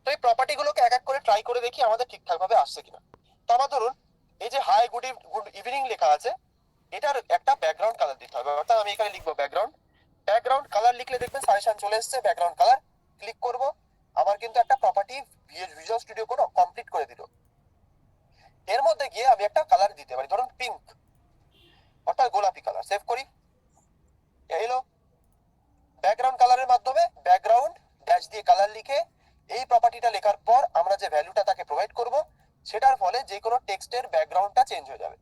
তো এই প্রপার্টি গুলোকে এক এক করে ট্রাই করে দেখি আমাদের ঠিকঠাক ভাবে আসছে কিনা। তো আমার ধরুন এই যে হাই গুড ইভিনিং লেখা আছে, এটার একটা ব্যাকগ্রাউন্ড কালার দিতে হবে, অর্থাৎ আমি এখানে লিখবো ব্যাকগ্রাউন্ড কালার। লিখলে দেখবেন সাজেশন চলে এসেছে ব্যাকগ্রাউন্ড কালার। ক্লিক করব, আমার কিন্তু একটা property visual studio code complete করে দিল। এর মধ্যে গিয়ে আমি একটা কালার দিতে পারি, ধরুন পিঙ্ক, অর্থাৎ গোলাপি কালার। সেভ করি, এলো ব্যাকগ্রাউন্ড কালারের মাধ্যমে ব্যাকগ্রাউন্ড ড্যাশ দিয়ে কালার লিখে এই প্রপার্টিটা লেখার পর আমরা যে ভ্যালুটা তাকে প্রোভাইড করব, সেটার ফলে যে কোনো টেক্সটের ব্যাকগ্রাউন্ডটা চেঞ্জ হয়ে যাবে,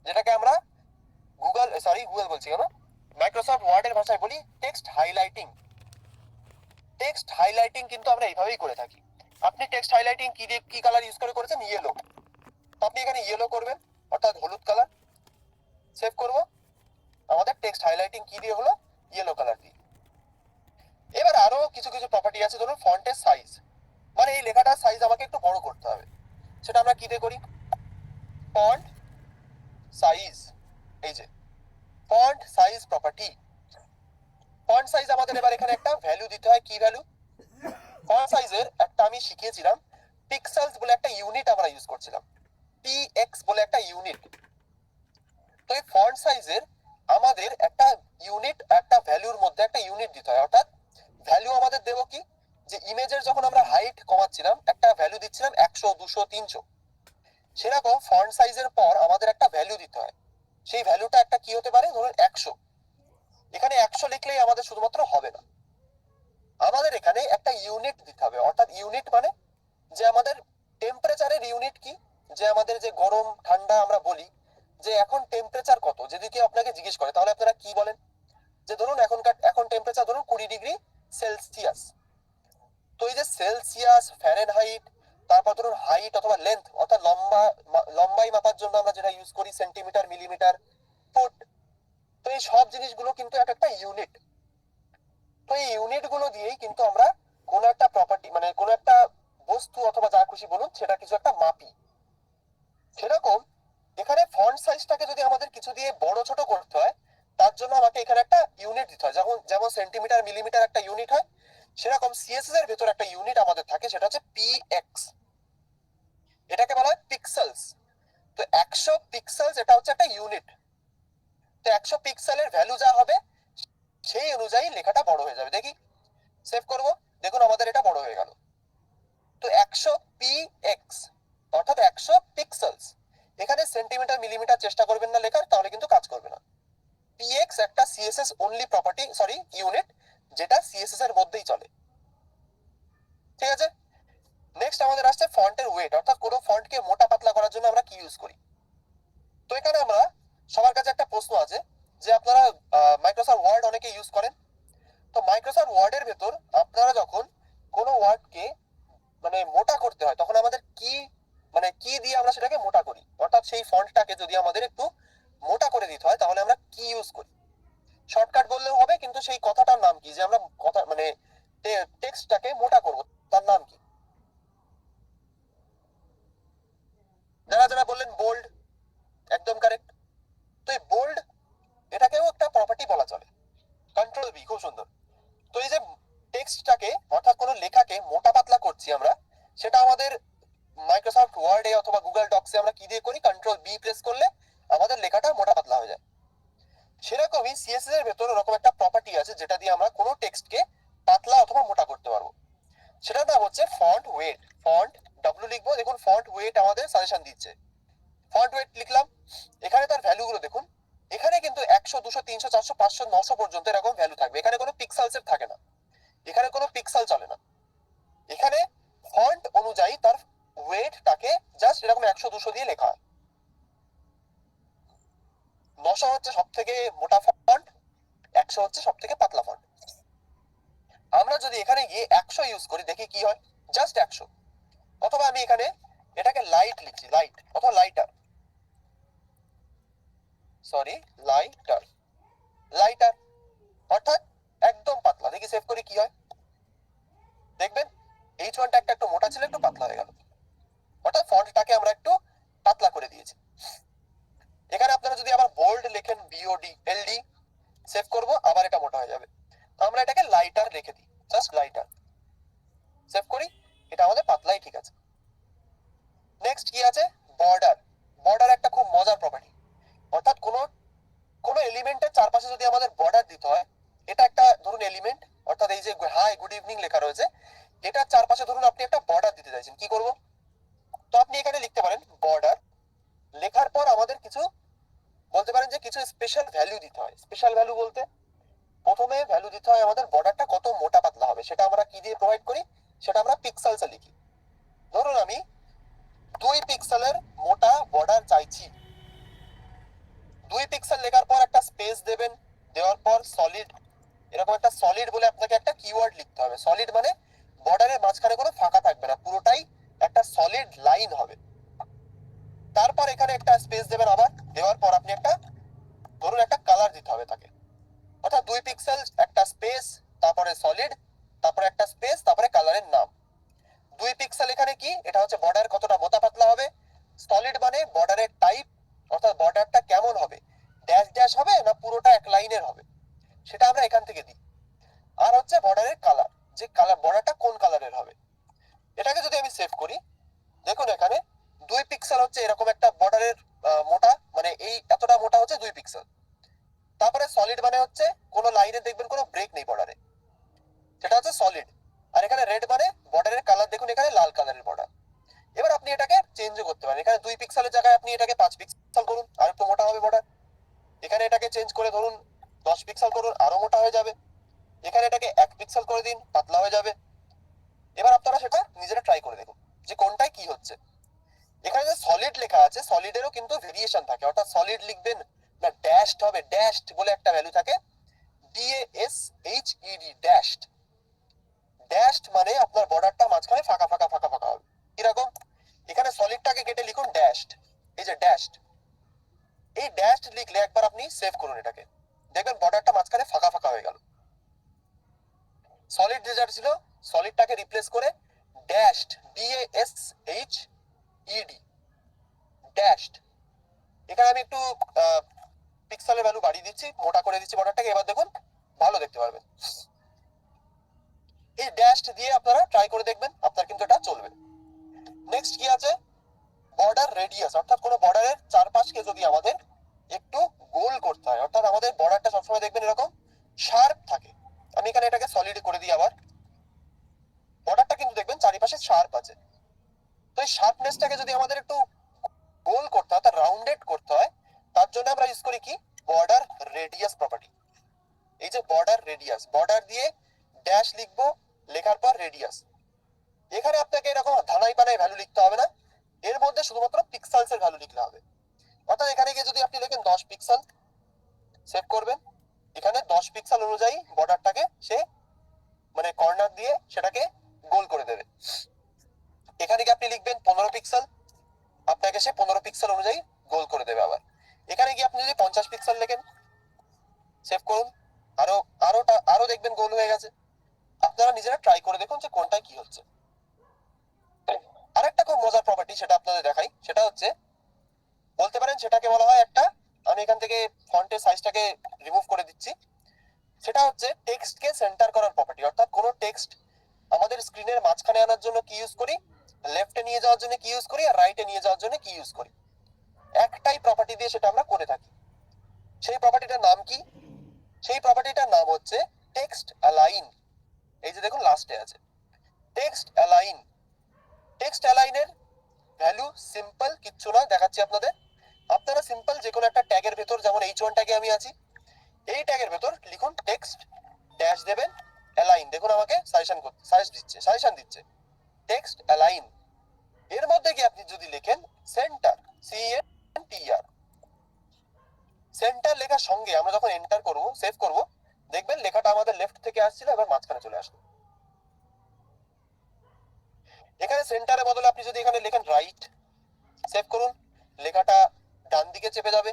যেটাকে আমরা গুগল বলছি কেন, মাইক্রোসফট ওয়ার্ডের ভাষায় বলি টেক্সট হাইলাইটিং। টেক্সট হাইলাইটিং কিন্তু আমরা এইভাবেই করে থাকি। আপনি টেক্সট হাইলাইটিং কি দিয়ে কি কালার ইউজ করে করেছেন? ইয়েলো। তো আপনি এখানে ইয়েলো করবেন, অর্থাৎ হলুদ কালার। সেভ করব, আমাদের টেক্সট হাইলাইটিং কি দিয়ে হলো? ইয়েলো কালার দিয়ে। এবার আরো কিছু কিছু প্রপার্টি আছে, ধরুন ফন্টের সাইজ, মানে এই লেখাটার সাইজ আমাকে একটু বড় করতে হবে, সেটা আমরা কি দিয়ে করি? Font size. এই যে font size property. Font size আমাদের এবার এখানে একটা ভ্যালু দিতে হয়। কি ভ্যালু? ফন্ট সাইজের একটা আমি শিখিয়েছিলাম, পিক্সেলস বলে একটা ইউনিট আমরা ইউজ করছিলাম, পিএক্স বলে একটা ইউনিট। তো এই ফন্ট সাইজের আমাদের একটা ইউনিট, একটা ভ্যালুর মধ্যে একটা ইউনিট দিতে হয়, অর্থাৎ ভ্যালু আমাদের দেবো কি, যে ইমেজের যখন আমরা হাইট কমাচ্ছিলাম একটা ভ্যালু দিচ্ছিলাম 100, 200, 300, সেরকম ফন্ট সাইজের পর আমাদের একটা ভ্যালু দিতে হয়। সেই ভ্যালুটা একটা কি হতে পারে? ধরুন 100। এখানে 100 লিখলেই আমাদের শুধুমাত্র হবে না, আমাদের এখানে একটা ইউনিট দিতে হবে, অর্থাৎ ইউনিট মানে যে আমাদের টেম্পারেচারের ইউনিট কি, যে আমাদের যে গরম ঠান্ডা আমরা বলি যে এখন টেম্পারেচার কত, যদি কেউ আপনাকে জিজ্ঞেস করে তাহলে আপনারা কি বলেন? যে ধরুন এখন টেম্পারেচার ধরুন 20 ডিগ্রি সেলসিয়াস। তো এই যে সেলসিয়াস, ফ্যারেনহাইট, তারপর ধরুন হাইট অথবা লেন্থ, অর্থাৎ লম্বাই মাপার জন্য আমরা যেটা ইউজ করি সেন্টিমিটার, মিলিমিটার, ফুট। তো এই সব জিনিসগুলো কিন্তু একটা ইউনিট। তো এই ইউনিট গুলো দিয়েই কিন্তু আমরা কোনো একটা প্রপার্টি, মানে কোনো একটা বস্তু অথবা যা খুশি বলুন, সেটা কিছু একটা মাপি। সেরকম এখানে ফন্ট সাইজটাকে যদি আমাদের কিছু দিয়ে বড় ছোট করতে হয়, তার জন্য আমাকে এখানে একটা ইউনিট দিতে হয়। যেমন সেন্টিমিটার, মিলিমিটার একটা ইউনিট হয়, সেরকম সিএসএস এর ভেতর একটা ইউনিট আমাদের থাকে, সেটা হচ্ছে পিএক্স। এটাকে বলা হয় পিক্সেলস। তো 100 পিক্সেলস এটা হচ্ছে একটা ইউনিট। তো 100 পিক্সেলের ভ্যালু যা হবে সেই অনুযায়ী লেখাটা বড় হয়ে যাবে। দেখি, সেভ করব, দেখুন আমাদের এটা বড় হয়ে গেল। তো 100 পিএক্স অর্থাৎ 100 পিক্সেলস। এখানে সেন্টিমিটার, মিলিমিটার চেষ্টা করবেন না লেখার, তাহলে কিন্তু কাজ করবে না। পিএক্স একটা সিএসএস অনলি প্রপার্টি, ইউনিট, যেটা সিএসএস এর মধ্যেই চলে। ঠিক আছে, নেক্সট আমাদের আসছে ফন্টের ওয়েট, অর্থাৎ কোনো ফন্টকে মোটা পাতলা করার জন্য আমরা কি ইউজ করি। তো এখানে আমরা সবার কাছে একটা প্রশ্ন আছে, যে আপনারা মাইক্রোসফট ওয়ার্ড অনেকে ইউজ করেন। তো মাইক্রোসফট ওয়ার্ডের ভেতর আপনারা যখন কোনো ওয়ার্ডকে মানে মোটা করতে হয়, তখন আমাদের কি মানে কি দিয়ে আমরা সেটাকে মোটা করি, অর্থাৎ সেই ফন্টটাকে যদি আমাদের একটু মোটা করে দিতে হয় তাহলে আমরা কি ইউজ করি? শর্টকাট বললেও হবে, কিন্তু সেই কথাটার নাম কি, যে আমরা কথা মানে টেক্সটটাকে মোটা করব, তার নাম কি? যারা যারা বললেন বোল্ড, একদম কারেক্ট। তো এই বোল্ড, এটাকেও একটা প্রপার্টি বলা চলে। কন্ট্রোল বি, খুব সুন্দর। তো এই যে টেক্সটটাকে অর্থাৎ কোনো লেখাকে মোটা পাতলা করছি আমরা, সেটা আমাদের মাইক্রোসফট ওয়ার্ডে অথবা গুগল ডক্সে আমরা কি দিয়ে করি? কন্ট্রোল বি প্রেস করলে আমাদের লেখাটা মোটা পাতলা হয়ে যায়। সেরকমই সিএসএস এর ভেতর এরকম একটা প্রপার্টি আছে, যেটা দিয়ে আমরা কোনো টেক্সটকে পাতলা অথবা মোটা করতে পারবো। সেটার নাম হচ্ছে ফন্ট ওয়েট। ফন্ট ডব্লিউ লিখবো, দেখুন ফন্ট ওয়েট আমাদের সাজেশন দিচ্ছে। ফন্ট ওয়েট লিখলাম, এখানে তার ভ্যালু গুলো দেখুন। এখানে কিন্তু 100, 200, 300, 400, 500, 900 পর্যন্ত এরকম ভ্যালু থাকবে। এখানে কোনো পিক্সেলস এর থাকে না, এখানে কোনো পিক্সেল চলে না। এখানে ফন্ট অনুযায়ী তার ওয়েটটাকে জাস্ট এরকম 100, 200 দিয়ে লেখা হয়। 900 হচ্ছে সব থেকে মোটা ফন্ট, 100 হচ্ছে সব থেকে পাতলা ফন্ট। আমরা যদি এখানে গিয়ে 100 ইউজ করি, দেখি কি হয়, জাস্ট 100। অথবা আমি এখানে এটাকে লাইট লিখছি, লাইট অথবা লাইটার, লাইটার, লাইটার অর্থাৎ একদম পাতলা। দেখি সেভ করে কি হয়, দেখবেন এই ওয়ানটা একটু মোটা ছিল, একটু পাতলা হয়ে গেল, অর্থাৎ ফন্টটাকে আমরা একটু পাতলা করে দিয়েছি। এখানে আপনারা যদি আবার বোল্ড লেখেন, বিওডি এলডি, সেভ করব, আবার এটা মোটা হয়ে যাবে। আমরা এটাকে লাইটার রেখে দিই, জাস্ট লাইটার। সেভ করি, এটা আমাদের পাতলাই ঠিক আছে। নেক্সট কি আছে, বর্ডার। বর্ডার একটা খুব মজার প্রপার্টি, অর্থাৎ কোনো কোনো এলিমেন্টের চারপাশে যদি আমাদের বর্ডার দিতে হয়, এটা একটা ধরুন এলিমেন্ট, অর্থাৎ এই যে হাই গুড ইভিনিং লেখা রয়েছে, এটার চারপাশে ধরুন আপনি একটা বর্ডার দিতে চাইছেন, কি করব? তো আপনি এখানে লিখতে পারেন বর্ডার। লেখার পর আমাদের কিছু বলতে পারেন যে কিছু স্পেশাল ভ্যালু দিতে হয়। স্পেশাল ভ্যালু বলতে প্রথমে ভ্যালু দিতে হয় আমাদের বর্ডারটা কত মোটা পাতলা হবে, সেটা আমরা কি দিয়ে প্রোভাইড করি, সেটা আমরা পিক্সেলসে লিখি। ধরুন আমি 2 পিক্সেলের মোটা বর্ডার চাইছি। 2 পিক্সেল লেখার পর একটা স্পেস দেবেন, দেওয়ার পর সলিড, এরকম একটা সলিড বলে আপনাকে একটা কিওয়ার্ড লিখতে হবে। সলিড মানে বর্ডারের মাঝখানে কোনো ফাঁকা থাকবে না, পুরোটাই একটা সলিড লাইন হবে। তারপর এখানে একটা স্পেস দেবেন, আবার দেওয়ার পর আপনি একটা ধরুন একটা কালার দিতে হবে তাকে, অর্থাৎ 2 পিক্সেল একটা স্পেস, তারপরে সলিড, তারপরে একটা স্পেস, তারপরে কালারের নাম। 2 পিক্সেল এখানে কি, এটা হচ্ছে বর্ডার কতটা মোটা পাতলা হবে। সলিড মানে বর্ডারের টাইপ, অর্থাৎ বর্ডারটা কেমন হবে, ড্যাশ ড্যাশ হবে না পুরোটা এক লাইনের হবে, সেটা আমরা এখান থেকে দিই। আর হচ্ছে বর্ডারের কালার, যে কালার বর্ডারটা কোন কালারের হবে। এটাকে যদি আমি সেভ করি, দেখুন এখানে 2 পিক্সেল হচ্ছে এরকম একটা বর্ডারের মোটা, মানে এই এতটা মোটা হচ্ছে 2 পিক্সেল। তারপরে সলিড মানে হচ্ছে কোনো লাইনে দেখবেন কোনো ব্রেক নেই বর্ডারে, সেটা হচ্ছে সলিড। আর এখানে রেড মানে বর্ডারের কালার, দেখুন এখানে লাল কালারের বর্ডার। এবার আপনি এটাকে চেঞ্জও করতে পারেন, এখানে 2 পিক্সেলের জায়গায় আপনি এটাকে 5 পিক্সেল করুন, আর একটু মোটা হবে বর্ডার। এখানে এটাকে চেঞ্জ করে ধরুন 10 পিক্সেল করুন, আরো মোটা হয়ে যাবে। এখানে এটাকে 1 পিক্সেল করে দিন, পাতলা হয়ে যাবে। এবার আপনারা সেটা নিজেরা ট্রাই করে দেখুন যে কোনটায় কি হচ্ছে। এখানে যে সলিড লেখা আছে, সলিডেরও কিন্তু ভেরিয়েশন থাকে, অর্থাৎ সলিড লিখবেন না ড্যাশড হবে, ড্যাশড বলে একটা ভ্যালু থাকে, DASHED, ড্যাশড। ড্যাশড মানে আপনার বর্ডারটা মাঝখানে ফাঁকা ফাঁকা ফাঁকা ফাঁকা হবে, কিরকম, এখানে সলিডটাকে কেটে লিখুন ড্যাশড, এই যে ড্যাশড। এই ড্যাশড লিখলে একবার আপনি সেভ করুন এটাকে, দেখবেন বর্ডারটা মাঝখানে ফাঁকা ফাঁকা হয়ে গেল। সলিড যেটা ছিল, সলিডটাকে রিপ্লেস করে ড্যাশড, DASHED, ড্যাশড। এখানে আমি একটু পিক্সেলের ভ্যালু বাড়িয়ে দিচ্ছি, মোটা করে দিচ্ছি বর্ডারটাকে, এবার দেখুন ভালো দেখতে পারবেন। এই ড্যাশড দিয়ে আপনারা ট্রাই করে দেখবেন, আপনার কিন্তু এটা চলবে। নেক্সট কি আছে, বর্ডার রেডিয়াস, অর্থাৎ কোনো বর্ডারের চারপাশকে যদি আমাদের একটু গোল করতে হয়, অর্থাৎ আমাদের বর্ডারটা সবসময় দেখবেন এরকম শার্প থাকে। আমি এখানে এটাকে সলিড করে দিই, আবার বর্ডারটা কিন্তু দেখবেন চারিপাশে শার্প আছে। তো এই শার্পনেসটাকে যদি আমাদের একটু গোল করতে হয়, অর্থাৎ রাউন্ডেড করতে হয়, তার জন্য আমরা ইউজ করি কি, বর্ডার রেডিয়াস প্রপার্টি। এই যে বর্ডার রেডিয়াস, বর্ডার দিয়ে ড্যাশ লিখবো, লেখার পর রেডিয়াস। এখানে আপনাকে এরকম ধানাই পানাই ভ্যালু লিখতে হবে না, এর মধ্যে শুধুমাত্র পিক্সেলস এর ভ্যালু লিখলে হবে। অর্থাৎ এখানে গিয়ে যদি আপনি লেখেন 10 পিক্সেল, সেভ করবেন, এখানে 10 পিক্সেল অনুযায়ী বর্ডারটাকে সে মানে কর্নার দিয়ে সেটাকে গোল করে দেবে। এখানে গিয়ে আপনি লিখবেন 15 পিক্সেল, আপনাকে সে 15 পিক্সেল অনুযায়ী গোল করে দেবে। আবার এখানে গিয়ে আপনি যদি 50 পিক্সেল লেখেন, সেভ করুন, আরো আরো দেখবেন গোল হয়ে গেছে। আপনারা নিজেরা ট্রাই করে দেখুন যে কোনটায় কি হচ্ছে। আরেকটা খুব মজার প্রপার্টি, সেটা আপনাদের দেখাই, সেটা হচ্ছে বলতে পারেন সেটাকে বলা হয় একটা, আমি এখান থেকে ফন্টের সাইজটাকে রিমুভ করে দিচ্ছি, সেটা হচ্ছে টেক্সটকে সেন্টার করার প্রপার্টি। অর্থাৎ কোনো টেক্সট আমাদের স্ক্রিনের মাঝখানে আনার জন্য কি ইউজ করি, লেফটে নিয়ে যাওয়ার জন্য কি ইউজ করি, আর রাইটে নিয়ে যাওয়ার জন্য কি ইউজ করি, একটাই প্রপার্টি দিয়ে সেটা আমরা করে থাকি। সেই প্রপার্টিটার নাম কি, সেই প্রপার্টিটার নাম হচ্ছে টেক্সট অ্যালাইন। এই যে দেখুন লাস্টে আছে টেক্সট অ্যালাইন। টেক্সট অ্যালাইনের ভ্যালু সিম্পল, কিচ্ছু না, দেখাচ্ছি আপনাদের। আপনারা সিম্পল যে কোনো একটা ট্যাগের ভেতর, যেমন H1 ট্যাগে আমি আছি, এই ট্যাগের ভেতর লিখুন টেক্সট, ড্যাশ দেবেন, অ্যালাইন, দেখুন আমাকে সাজেশন দিচ্ছে টেক্সট অ্যালাইন। এর মধ্যে কি আপনি যদি লেখেন সেন্টার, CENTER, সেন্টার লেখার সঙ্গে আমরা যখন এন্টার করব, সেভ করব, দেখবেন লেখাটা আমাদের লেফট থেকে আসছিল, এবার মাঝখানে চলে আসলো। এখানে সেন্টারের বদলে আপনি যদি এখানে লেখেন রাইট, সেভ করুন, লেখাটা ডান দিকে চেপে যাবে।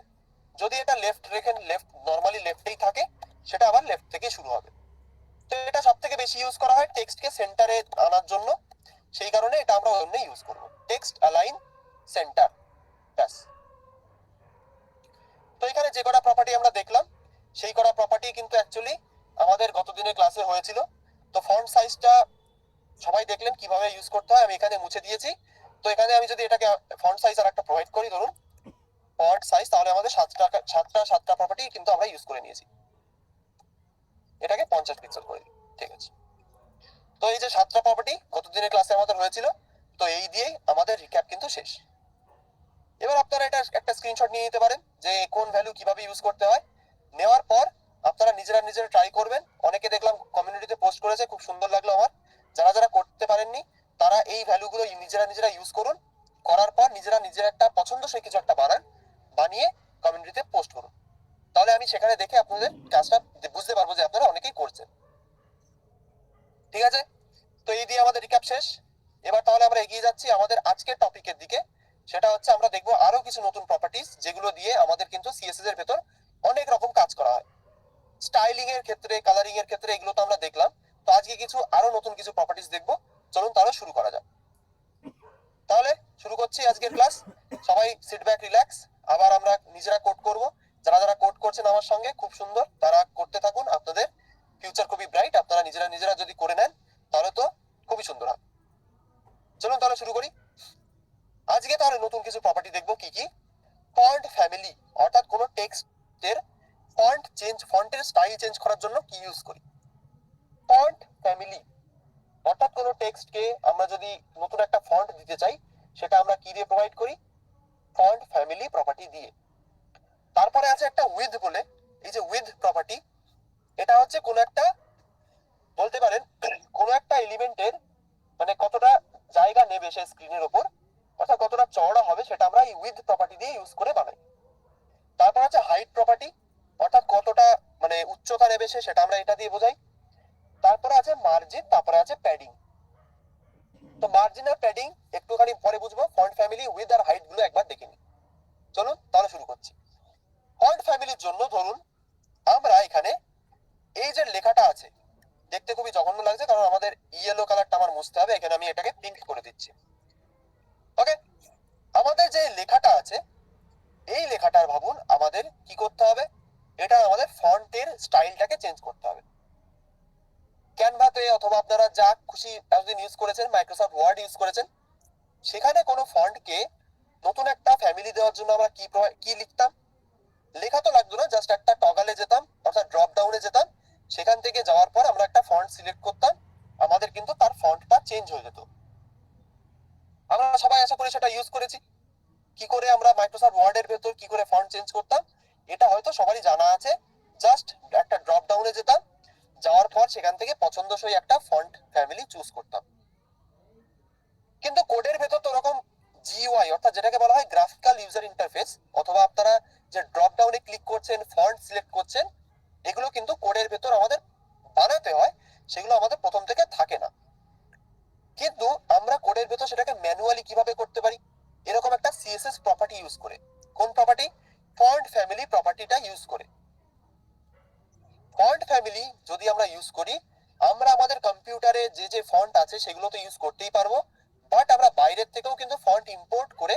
যদি এটা লেফট রেখেন, লেফট নরমালি লেফটেই থাকে, সেটা আবার লেফট থেকে শুরু হবে। তো এটা সব থেকে বেশি ইউজ করা হয় টেক্সটকে সেন্টারে আনার জন্য, সেই কারণে এটা আমরা ওই জন্য ইউজ করব, টেক্সট অ্যালাইন সেন্টার, ব্যাস। তো এখানে যে কটা প্রপার্টি আমরা দেখলাম, সেই কটা প্রপার্টি কিন্তু অ্যাকচুয়ালি আমাদের গত দিনের ক্লাসে হয়েছিল। তো ফন্ট সাইজটা সবাই দেখলেন কিভাবে ইউজ করতে হয় আমি এখানে মুছে দিয়েছি। তো এখানে আমি যদি এটাকে ফন্ট সাইজ আর একটা প্রোভাইড করি, ধরুন ফন্ট সাইজ, তাহলে আমাদের সাতটা প্রপার্টি কিন্তু আমরা ইউজ করে নিয়েছি। এটাকে 50 পিক্সেল করে দিই, ঠিক আছে। তো এই যে 7টা প্রপার্টি গতদিনের ক্লাসে আমাদের হয়েছিল, তো এই দিয়েই আমাদের রিক্যাপ কিন্তু শেষ। এবার আপনারা এটা একটা স্ক্রিনশট নিয়ে নিতে পারেন যে কোন ভ্যালু কিভাবে ইউজ করতে হয়। নেওয়ার পর আপনারা নিজেরা ট্রাই করবেন। অনেকে দেখলাম কমিউনিটিতে পোস্ট করেছে, খুব সুন্দর লাগলো আমার। যারা যারা করতে পারেননি তারা এই ভ্যালুগুলো নিজেরা ইউজ করুন। করার পর নিজেরা একটা পছন্দসই কিছু একটা বানিয়ে কমিউনিটিতে পোস্ট করুন। তাহলে আমি সেখানে দেখে আপনাদের কাজটা বুঝতে পারবো যে আপনারা অনেকেই করছেন। ঠিক আছে, তো এই দিয়ে আমাদের রিক্যাপ শেষ। এবার তাহলে আমরা এগিয়ে যাচ্ছি আমাদের আজকের টপিকের দিকে। সেটা হচ্ছে আমরা দেখবো আরো কিছু নতুন প্রপার্টিজ, যেগুলো দিয়ে আমাদের কিন্তু সিএসএস এর ভেতর অনেক রকম কাজ করা হয়। স্টাইলিং এর ক্ষেত্রে, কালারিং এর ক্ষেত্রে, এগুলো তো আমরা দেখলাম। তো আজকে আরো নতুন কিছু প্রপার্টিজ দেখবো। চলুন তাহলে শুরু করা যাক। তাহলে শুরু করছি আজকের ক্লাস। সবাই সিট ব্যাক, রিল্যাক্স। আবার আমরা নিজেরা কোড করব। যারা যারা কোড করছেন আমার সঙ্গে, খুব সুন্দর, তারা করতে থাকুন। আপনাদের ফিউচার খুবই ব্রাইট। আপনারা নিজেরা যদি করে নেন তাহলে তো খুবই সুন্দর হয়। চলুন তাহলে শুরু করি। আজকে তাহলে নতুন কিছু প্রপার্টি দেখবো। কি কি? ফন্ট ফ্যামিলি, অর্থাৎ কোনো টেক্সটের ফন্টের স্টাইল চেঞ্জ করার জন্য কি ইউজ করি। ফন্ট ফ্যামিলি অর্থাৎ কোনো টেক্সটকে আমরা যদি নতুন একটা ফন্ট দিতে চাই, সেটা আমরা কি দিয়ে প্রোভাইড করি? ফন্ট ফ্যামিলি প্রপার্টি দিয়ে। তারপরে আছে একটা উইথ বলে, এই যে উইথ প্রপার্টি, এটা হচ্ছে কোনো একটা, বলতে পারেন কোনো একটা এলিমেন্টের মানে কতটা জায়গা নেবে সে স্ক্রিনের ওপর, অর্থাৎ কতটা চওড়া হবে, সেটা আমরা এই উইথ প্রপার্টি দিয়ে ইউজ করে বানাই। তারপর আছে হাইট প্রপার্টি, অর্থাৎ কতটা মানে উচ্চতা নেবে সে, সেটা আমরা এটা দিয়ে বোঝাই। তারপরে আছে মার্জিন, তারপরে আছে প্যাডিং। তো মার্জিন আর প্যাডিং একটুখানি পরে বুঝবো। ফন্ট ফ্যামিলি, উইথ আর হাইট গুলো একবার দেখে নিই। চলুন তাহলে শুরু করছি। ফন্ট ফ্যামিলির জন্য ধরুন আমরা এখানে এই যে লেখাটা আছে, দেখতে খুবই জঘন্য লাগছে, কারণ আমাদের ইয়েলো কালারটা আমার মুছতে হবে। এখানে আমি এটাকে পিঙ্ক করে দিচ্ছি। ওকে, আমাদের যে লেখাটা আছে, এই লেখাটার ভাবুন আমাদের কি করতে হবে, এটা আমাদের ফন্টের স্টাইলটাকে চেঞ্জ করতে হবে। ক্যানভাতে অথবা আপনারা যা খুশি এতদিন ইউজ করেছেন, মাইক্রোসফট ওয়ার্ড ইউজ করেছেন, সেখানে কোনো ফন্টকে নতুন একটা ফ্যামিলি দেওয়ার জন্য আমরা কি লিখতাম? লেখা তো লাগতো না, জাস্ট একটা টগলে যেতাম, অর্থাৎ ড্রপ ডাউনে যেতাম। সেখান থেকে যাওয়ার পর আমরা একটা ফন্ট সিলেক্ট করতাম, আমাদের কিন্তু তার ফন্টটা চেঞ্জ হয়ে যেত। আমরা সবাই আশা করি সেটা ইউজ করেছি। কি করে আমরা মাইক্রোসফট ওয়ার্ডের ভেতর কি করে ফন্ট চেঞ্জ করতাম, এটা হয়তো সবারই জানা আছে। জাস্ট একটা ড্রপ ডাউনে যেতাম, যাওয়ার পর সেখান থেকে পছন্দসই একটা ফন্ট ফ্যামিলি চুজ করতাম। কিন্তু কোডের ভেতর তো ওরকম জিইউআই, অর্থাৎ যেটাকে বলা হয় গ্রাফিক্যাল ইউজার ইন্টারফেস, অথবা আপনারা যে ড্রপ ডাউনে ক্লিক করছেন, ফন্ট সিলেক্ট করছেন, এগুলো কিন্তু কোডের ভেতর আমাদের বানাতে হয়, সেগুলো আমাদের প্রথম থেকে থাকে না। কিন্তু আমরা কোডের ভেতর সেটাকে ম্যানুয়ালি কিভাবে করতে পারি? এরকম একটা সিএসএস প্রপার্টি ইউজ করে। কোন প্রপার্টি? ফন্ট ফ্যামিলি প্রপার্টিটা ইউজ করে। ফন্ট ফ্যামিলি যদি আমরা ইউজ করি, আমরা আমাদের কম্পিউটারে যে যে ফন্ট আছে সেগুলো তো ইউজ করতেই পারবো, বাট আমরা বাইরের থেকেও কিন্তু ফন্ট ইম্পোর্ট করে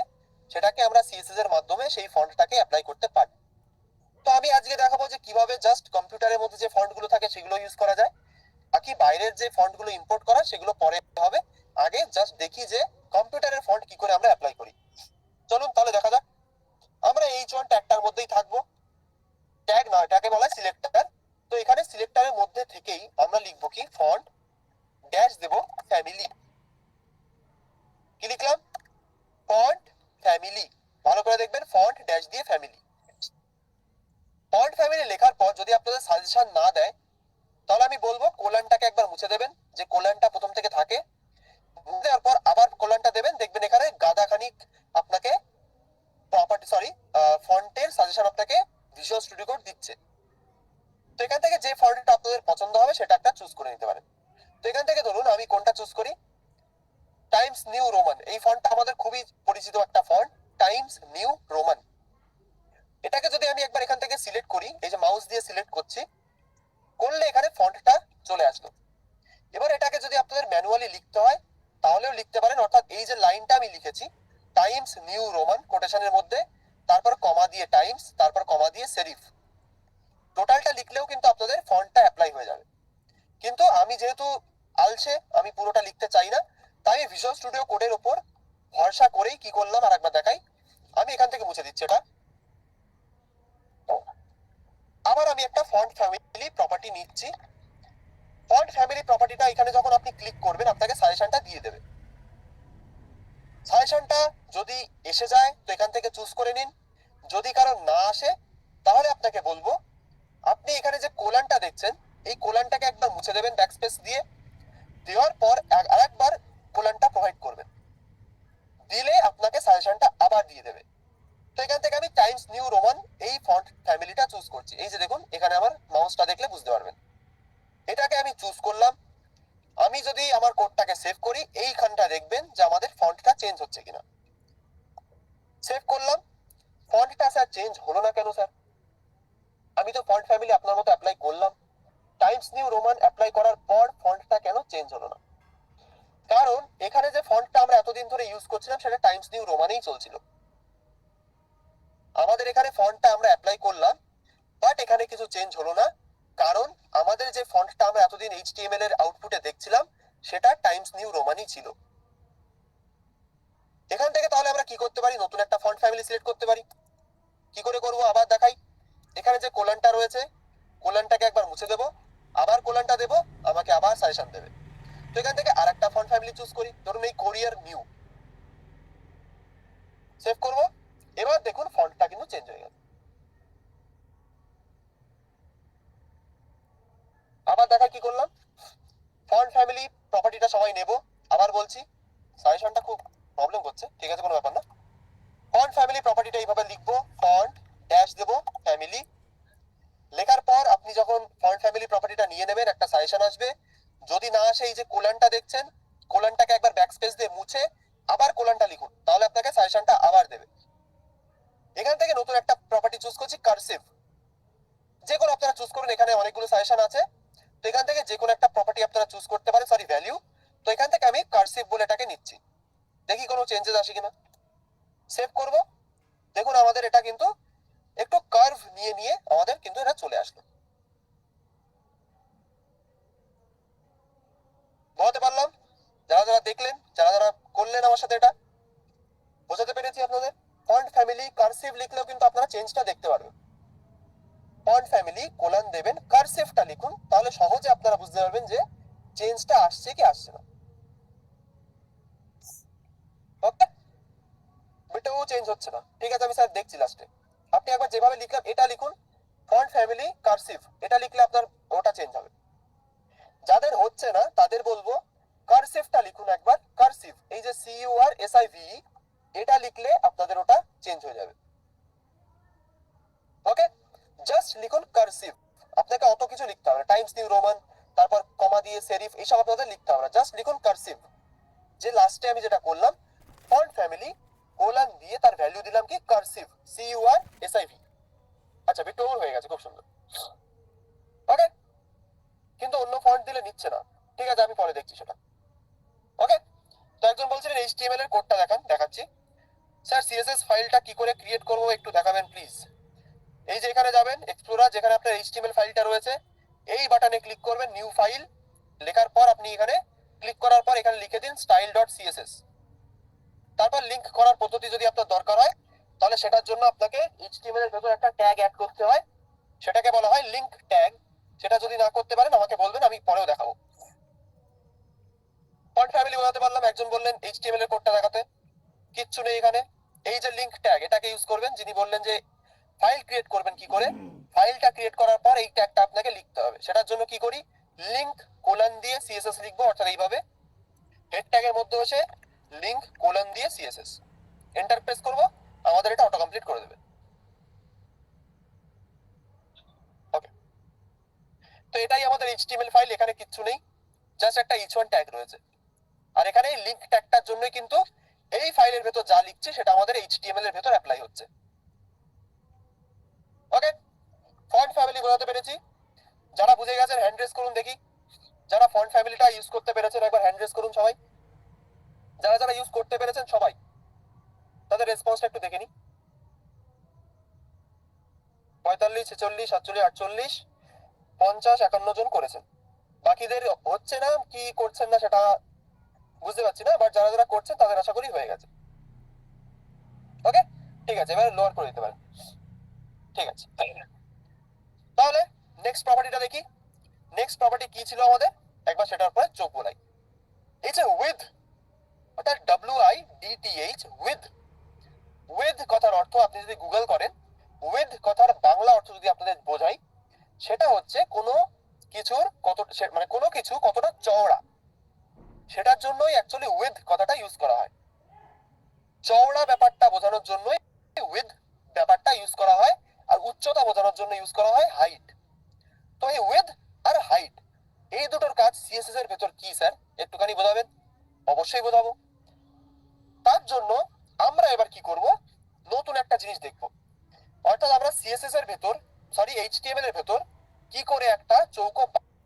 সেটাকে আমরা সিএসএস এর মাধ্যমে সেই ফন্টটাকে অ্যাপ্লাই করতে পারি। তো আমি আজকে দেখাবো যে কিভাবে জাস্ট কম্পিউটারের মধ্যে যে ফন্টগুলো থাকে সেগুলো ইউজ করা যায়। বাকি বাইরের যে ফন্টগুলো ইম্পোর্ট করা সেগুলো পরে হবে। আগে জাস্ট দেখি যে কম্পিউটারের ফন্ট কি করে আমরা অ্যাপ্লাই করি। চলুন তাহলে দেখা যাক। আমরা H1 ট্যাগটার মধ্যেই থাকবো। ট্যাগ নয়, এটাকে বলা হয় সিলেক্টর। তো এখানে সিলেক্টরের মধ্যে থেকেই আমরা লিখবো কি, ফন্ট ড্যাশ দেব ফ্যামিলি। কি লিখলাম? Font family. ভালো করে দেখবেন, ফন্ট ড্যাশ দিয়ে ফ্যামিলি। ফন্ট ফ্যামিলি লেখার পর যদি আপনাদের সাজেশন না দেয়, তাহলে আমি বলবো কোলানটাকে একবার মুছে দেবেন, যে কোলানটা প্রথম থেকে থাকে। মুছে দেওয়ার পর আবার কোলানটা দেবেন, দেখবেন এখানে গাদাখানিক আপনাকে ফন্টের সাজেশন আপনাকে ভিজুয়াল স্টুডিও কোড দিচ্ছে। তো এখান থেকে যে ফন্টটা আপনাদের পছন্দ হবে সেটা একটা চুজ করে নিতে পারেন। তো এখান থেকে ধরুন আমি কোনটা চুজ করি, টাইমস নিউ রোমান। এই ফন্টটা আমাদের খুবই পরিচিত একটা ফন্ট, টাইমস নিউ রোমান। এটাকে যদি আমি একবার এখান থেকে সিলেক্ট করি, এই যে মাউস দিয়ে সিলেক্ট করছি, করলে এখানে ফন্টটা চলে আসলো। এবার এটাকে যদি আপনাদের ম্যানুয়ালি লিখতে হয় তাহলেও লিখতে পারেন, অর্থাৎ এই যে লাইনটা আমি লিখেছি টাইমস নিউ রোমান কোটেশনের মধ্যে, তারপর কমা দিয়ে টাইমস, তারপর কমা দিয়ে সেরিফ, টোটালটা লিখলেও কিন্তু আপনাদের ফন্টটা অ্যাপ্লাই হয়ে যাবে। কিন্তু আমি যেহেতু আলসে, আমি পুরোটা লিখতে চাই না, তাই আমি ভিজুয়াল স্টুডিও কোডের ওপর ভরসা করেই কি করলাম আর একবার দেখাই, আমি এখান থেকে মুছে দিচ্ছি এটা। আবার আমি একটা ফন্ট ফ্যামিলি প্রপার্টি নিচ্ছি। ফন্ট ফ্যামিলি প্রপার্টিটা এখানে যখন আপনি ক্লিক করবেন আপনাকে সাজেশনটা দিয়ে দেবে। সাজেশনটা যদি এসে যায় তো এখান থেকে চুজ করে নিন, যদি কারণ না আসে তাহলে আপনাকে বলবো আপনি এখানে যে কোলানটা দেখছেন এই কোলানটাকে একবার মুছে দেবেন ব্যাকস্পেস দিয়ে, দেওয়ার পর আরেকবার কোলানটা প্রোভাইড করবেন, দিলে আপনাকে সাজেশনটা আবার দিয়ে দেবে। তো এখান থেকে আমি টাইমস নিউ রোমান এই ফন্ট ফ্যামিলিটা চুজ করছি। এই যে দেখুন এখানে আমার মাউসটা দেখলে বুঝতে পারবেন, এটাকে আমি চুজ করলাম। আমি যদি আমার কোডটাকে সেভ করি এইখানটা দেখবেন যে আমাদের ফন্টটা চেঞ্জ হচ্ছে কিনা। সেভ করলাম, ফন্টটা স্যার চেঞ্জ হলো না কেন স্যার? আমি তো ফন্ট ফ্যামিলি আপনার মতো অ্যাপ্লাই করলাম, টাইমস নিউ রোমান অ্যাপ্লাই করার পর ফন্টটা কেন চেঞ্জ হলো না? কারণ এখানে যে ফন্টটা আমরা এতদিন ধরে ইউজ করছিলাম সেটা টাইমস নিউ রোমানেই চলছিল। আমাদের এখানে ফন্টটা আমরা অ্যাপ্লাই করলাম বাট এখানে কিছু চেঞ্জ হলো না, কারণ আমাদের যে ফন্টটা আমরা এতদিন এইচটিএমএল এর আউটপুটে দেখছিলাম সেটা টাইমস নিউ রোমানই ছিল। এখান থেকে তাহলে আমরা কি করতে পারি, নতুন একটা ফন্ট ফ্যামিলি সিলেক্ট করতে পারি। কি করে করব আবার দেখাই, এখানে যে কোলানটা রয়েছে কোলানটাকে একবার মুছে দেবো, আবার কোলানটা দেবো, আমাকে আবার সাজেশন দেবে। তো এখান থেকে আরেকটা ফন্ট ফ্যামিলি চুজ করি, ধরুন এই কোরিয়ার নিউ, সেভ করব। এবার দেখুন ফন্টটা কিন্তু চেঞ্জ হয়ে গেছে। আবার দেখা কি করলাম, ফন্ট ফ্যামিলি প্রপার্টিটা সবাই নেব, আবার বলছি সাজেশনটা খুব প্রবলেম করছে, ঠিক আছে কোনো ব্যাপার না। ফন্ট ফ্যামিলি প্রপার্টিটা এইভাবে লিখবো, ফন্ট ড্যাশ দেবো ফ্যামিলি, লেখার পর আপনি যখন ফন্ট ফ্যামিলি প্রপার্টিটা নিয়ে নেবেন একটা সাজেশন আসবে, যদি না আসে এই যে কোলানটা দেখছেন কোলানটাকে একবার ব্যাকস্পেস দিয়ে মুছে আবার কোলানটা লিখুন, তাহলে আপনাকে সাজেশনটা আবার দেবে। এখান থেকে নতুন একটা প্রপার্টি চুজ করছি কার্সিভ, যে কোনো আপনারা চুজ করুন, এখানে অনেকগুলো সাজেশন আছে, তো এখান থেকে যে কোনো একটা প্রপার্টি আপনারা চুজ করতে পারেন, সরি ভ্যালু। তো এখান থেকে আমি কার্সিভ বলে এটাকে নিচ্ছি, দেখি কোনো চেঞ্জেস আসে কিনা। সেভ করব, দেখুন আমাদের এটা কিন্তু একটু কার্ভ নিয়ে নিয়ে আমাদের কিন্তু এটা চলে আসলো। বোঝাতে পারলাম? যারা যারা দেখলেন, যারা যারা করলেন আমার সাথে, এটা বোঝাতে পেরেছি আপনাদের? ফন্ট ফ্যামিলি কার্সিভ লিখলেও কিন্তু আপনারা চেঞ্জটা দেখতে পারবেন। ফন্ট ফ্যামিলি কোলান দেবেন, কার্সিভটা লিখুন, তাহলে সহজে আপনারা বুঝতে পারবেন যে চেঞ্জটা আসছে কি আসছে না। ওকে, এটাও চেঞ্জ হচ্ছে না, ঠিক আছে আমি স্যার দেখছি লাস্টে। আপনি একবার যেভাবে লিখলাম এটা লিখুন, ফন্ট ফ্যামিলি কার্সিভ এটা লিখলে আপনার ওটা চেঞ্জ হবে। যাদের হচ্ছে না তাদের বলবো কার্সিভটা লিখুন একবার, কার্সিভ এই যে CURSIV এটা লিখলে আপনাদের ওটা চেঞ্জ হয়ে যাবে। ওকে, জাস্ট লিখুন কার্সিভ, আপনাকে অত কিছু লিখতে হবে না, টাইমস নিউ রোমান তারপর কমা দিয়ে সেরিফ এইসব আপনাদের লিখতে হবে না, জাস্ট লিখুন কার্সিভ। যে লাস্টে আমি যেটা করলাম ফন্ট ফ্যামিলি কোলান দিয়ে তার ভ্যালু দিলাম কি কার্সিভ CURSIV। আচ্ছা একটু ওভার হয়ে গেছে, খুব সুন্দর। ওকে, কিন্তু অন্য ফন্ট দিলে নিচ্ছে না, ঠিক আছে আমি পরে দেখছি সেটা। ওকে, তো একজন বলছিলেন HTML এর কোডটা দেখান, দেখাচ্ছি। স্যার CSS ফাইলটা কি করে ক্রিয়েট করবো একটু দেখাবেন প্লিজ। এই যে এখানে যাবেন এক্সপ্লোরার, যেখানে আপনার HTML ফাইলটা রয়েছে এই বাটনে ক্লিক করবেন, নিউ ফাইল লেখার পর আপনি এখানে ক্লিক করার পর এখানে লিখে দিন style.css। তারপর লিংক করার পদ্ধতি যদি আপনার দরকার হয় তাহলে সেটার জন্য আপনাকে HTML এর ভেতর একটা ট্যাগ অ্যাড করতে হয়, সেটাকে বলা হয় লিংক ট্যাগ। সেটা যদি না করতে পারেন আমাকে বলবেন, আমি পরেও দেখাবো। ফন্ট ফ্যামিলি বোঝাতে পারলাম, একজন বললেন HTML এর কোডটা দেখাতে, কিচ্ছু নেই এখানে। এই যে লিংক ট্যাগ এটাকে ইউজ করবেন, যিনি বললেন যে ফাইল ক্রিয়েট করবেন কি করে, ফাইলটা ক্রিয়েট করার পর এই ট্যাগটা আপনাকে লিখতে হবে, সেটার জন্য কি করি লিংক কোলন দিয়ে CSS লিখবো, অর্থাৎ এইভাবে হেড ট্যাগের মধ্যে বসে লিংক কোলন দিয়ে CSS এন্টার প্রেস করব, আমাদের এটা অটো কমপ্লিট করে দেবে। ওকে, তো এটাই আমাদের HTML ফাইল, এখানে কিচ্ছু নেই, জাস্ট একটা h1 ট্যাগ রয়েছে। আর এখানে লিংক ট্যাগটার জন্য কিন্তু এই ফাইলের ভেতর যা লিখছে সেটা আমাদের HTML এর ভেতর অ্যাপ্লাই হচ্ছে। ওকে, ফন্ট ফ্যামিলি বোঝাতে পেরেছি, যারা বুঝে গেছেন হ্যান্ড রেজ করুন দেখি। যারা ফন্ট ফ্যামিলিটা ইউজ করতে পেরেছেন একবার হ্যান্ড রেজ করুন সবাই, যারা যারা ইউজ করতে পেরেছেন সবাই, তাদের রেসপন্সটা একটু দেখে নি। 45, 46, 47, 48, 50, 51 জন করেছেন। বাকিদের হচ্ছে না কি করছেন না সেটা বুঝতে পারছি না, বাট যারা যারা করছেন তাদের আশা করি হয়ে গেছে। ওকে, ঠিক আছে, এবার লোয়ার করে দিতে পারেন। ঠিক আছে, তাহলে নেক্সট প্রপার্টিটা দেখি। নেক্সট প্রপার্টি কি ছিল আমাদের, একবার সেটার উপরে চোখ বোলাই। এই যে উইথ, অর্থাৎ WIDTH, উইথ। উইথ কথার অর্থ আপনি যদি গুগল করেন, উইথ কথার বাংলা অর্থ যদি আপনাদের বোঝাই, সেটা হচ্ছে কোনো কিছুর কত, মানে কোনো কিছু কতটা চওড়া, সেটার জন্যই অ্যাকচুয়ালি উইথ কথাটা ইউজ করা হয়। চওড়া ব্যাপারটা বোঝানোর জন্যই উইথ ব্যাপারটা ইউজ করা হয়, আর উচ্চতা বোঝানোর জন্য ইউজ করা হয় হাইট। তো এই উইথ আর হাইট, এই দুটোর কাজ সিএসএস এর ভেতর কি স্যার, একটুখানি বোঝাবেন? অবশ্যই বোঝাবো। তার জন্য আমরা এবার কি করব, নতুন একটা জিনিস দেখব। অর্থাৎ আমরা সিএসএস এর ভেতর, সরি এইচটিএমএল এর ভেতর কি করে একটা চৌকো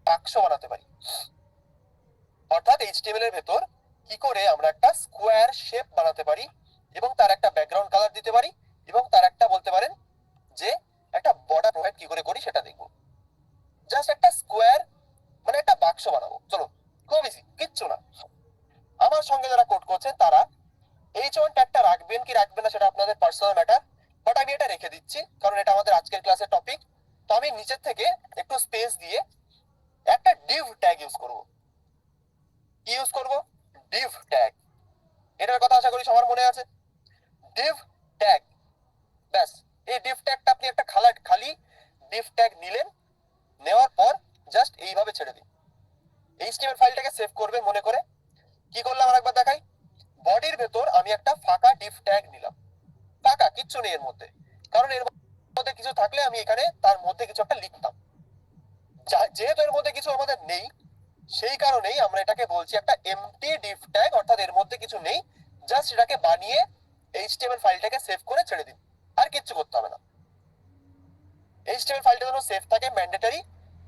বাক্স বানাতে পারি। অর্থাৎ এইচটিএমএল এর ভেতর কি করে আমরা একটা স্কোয়ার শেপ বানাতে পারি এবং তার একটা ব্যাকগ্রাউন্ড কালার দিতে পারি এবং তার একটা বলতে পারেন যে একটা বর্ডার প্রোভাইড কি করে করি সেটা দেখব। জাস্ট একটা স্কোয়ার মানে একটা বাক্স বানাবো, চলো, খুব ইজি, কিচ্ছু না। আমার সঙ্গে যারা কোড করছেন তারা H1 ট্যাগটা রাখবেন কি রাখবেন না সেটা আপনাদের পার্সোনাল ম্যাটার, বাট আমি এটা রেখে দিচ্ছি কারণ এটা আমাদের আজকের ক্লাসের টপিক। তো আমি নিচের থেকে একটু স্পেস দিয়ে একটা ডিভ ট্যাগ ইউজ করব। কি ইউজ করব? Depp tag. এটার কথা আশা করি সবার মনে আছে, ডিভ ট্যাগ। ব্যাস, এই ডিভ ট্যাগটা আপনি একটা খালি ডিভ ট্যাগ নিলেন, নেওয়ার পর জাস্ট এইভাবে ছেড়ে দিন। এইচটিএমএল ফাইলটাকে সেভ করবেন মনে করে। কি করলাম আরেকবার দেখাই। বডির ভেতর আমি একটা ফাঁকা ডিভ ট্যাগ নিলাম, ফাঁকা, কিচ্ছু নেই এর মধ্যে, কারণ এর মধ্যে কিছু থাকলে আমি এখানে তার মধ্যে কিছু একটা লিখতাম। যেহেতু এর মধ্যে কিছু আমাদের নেই, সেই কারণেই আমরা এটাকে বলছি একটা এমটি ডিভ ট্যাগ, অর্থাৎ এর মধ্যে কিছু নেই, জাস্ট এটাকে বানিয়ে এইচটিএমএল ফাইলটাকে সেভ করে ছেড়ে দিন, আর কিচ্ছু করতে হবে না। এইচটিএমএল ফাইলটা যেন সেভ থাকে ম্যান্ডেটরি,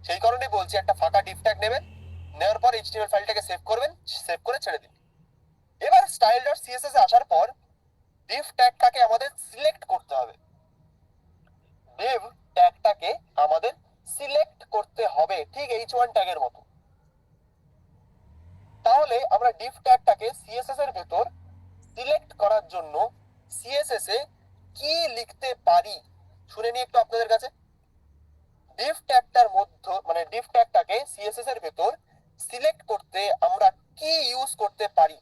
সেই কারণে বলছি একটা ফাঁকা ডিভ ট্যাগ নেবেন, নেওয়ার পর এইচটিএমএল ফাইলটাকে সেভ করবেন, সেভ করে ছেড়ে দিন। এবার style.css এ আসার পর ডিভ ট্যাগটাকে আমাদের সিলেক্ট করতে হবে। ডিভ ট্যাগটাকে আমাদের সিলেক্ট করতে হবে, ঠিক H1 ট্যাগের মতো। তাহলে আমরা ডিভ ট্যাগটাকে সিএসএস এর ভেতর সিলেক্ট করার জন্য সিএসএস এ কি লিখতে পারি শুনে নি একটু আপনাদের কাছে। ডিভ ট্যাগটার মধ্যে, মানে ডিভ ট্যাগটাকে সিএসএস এর ভেতর সিলেক্ট করতে আমরা কি ইউজ করতে পারি?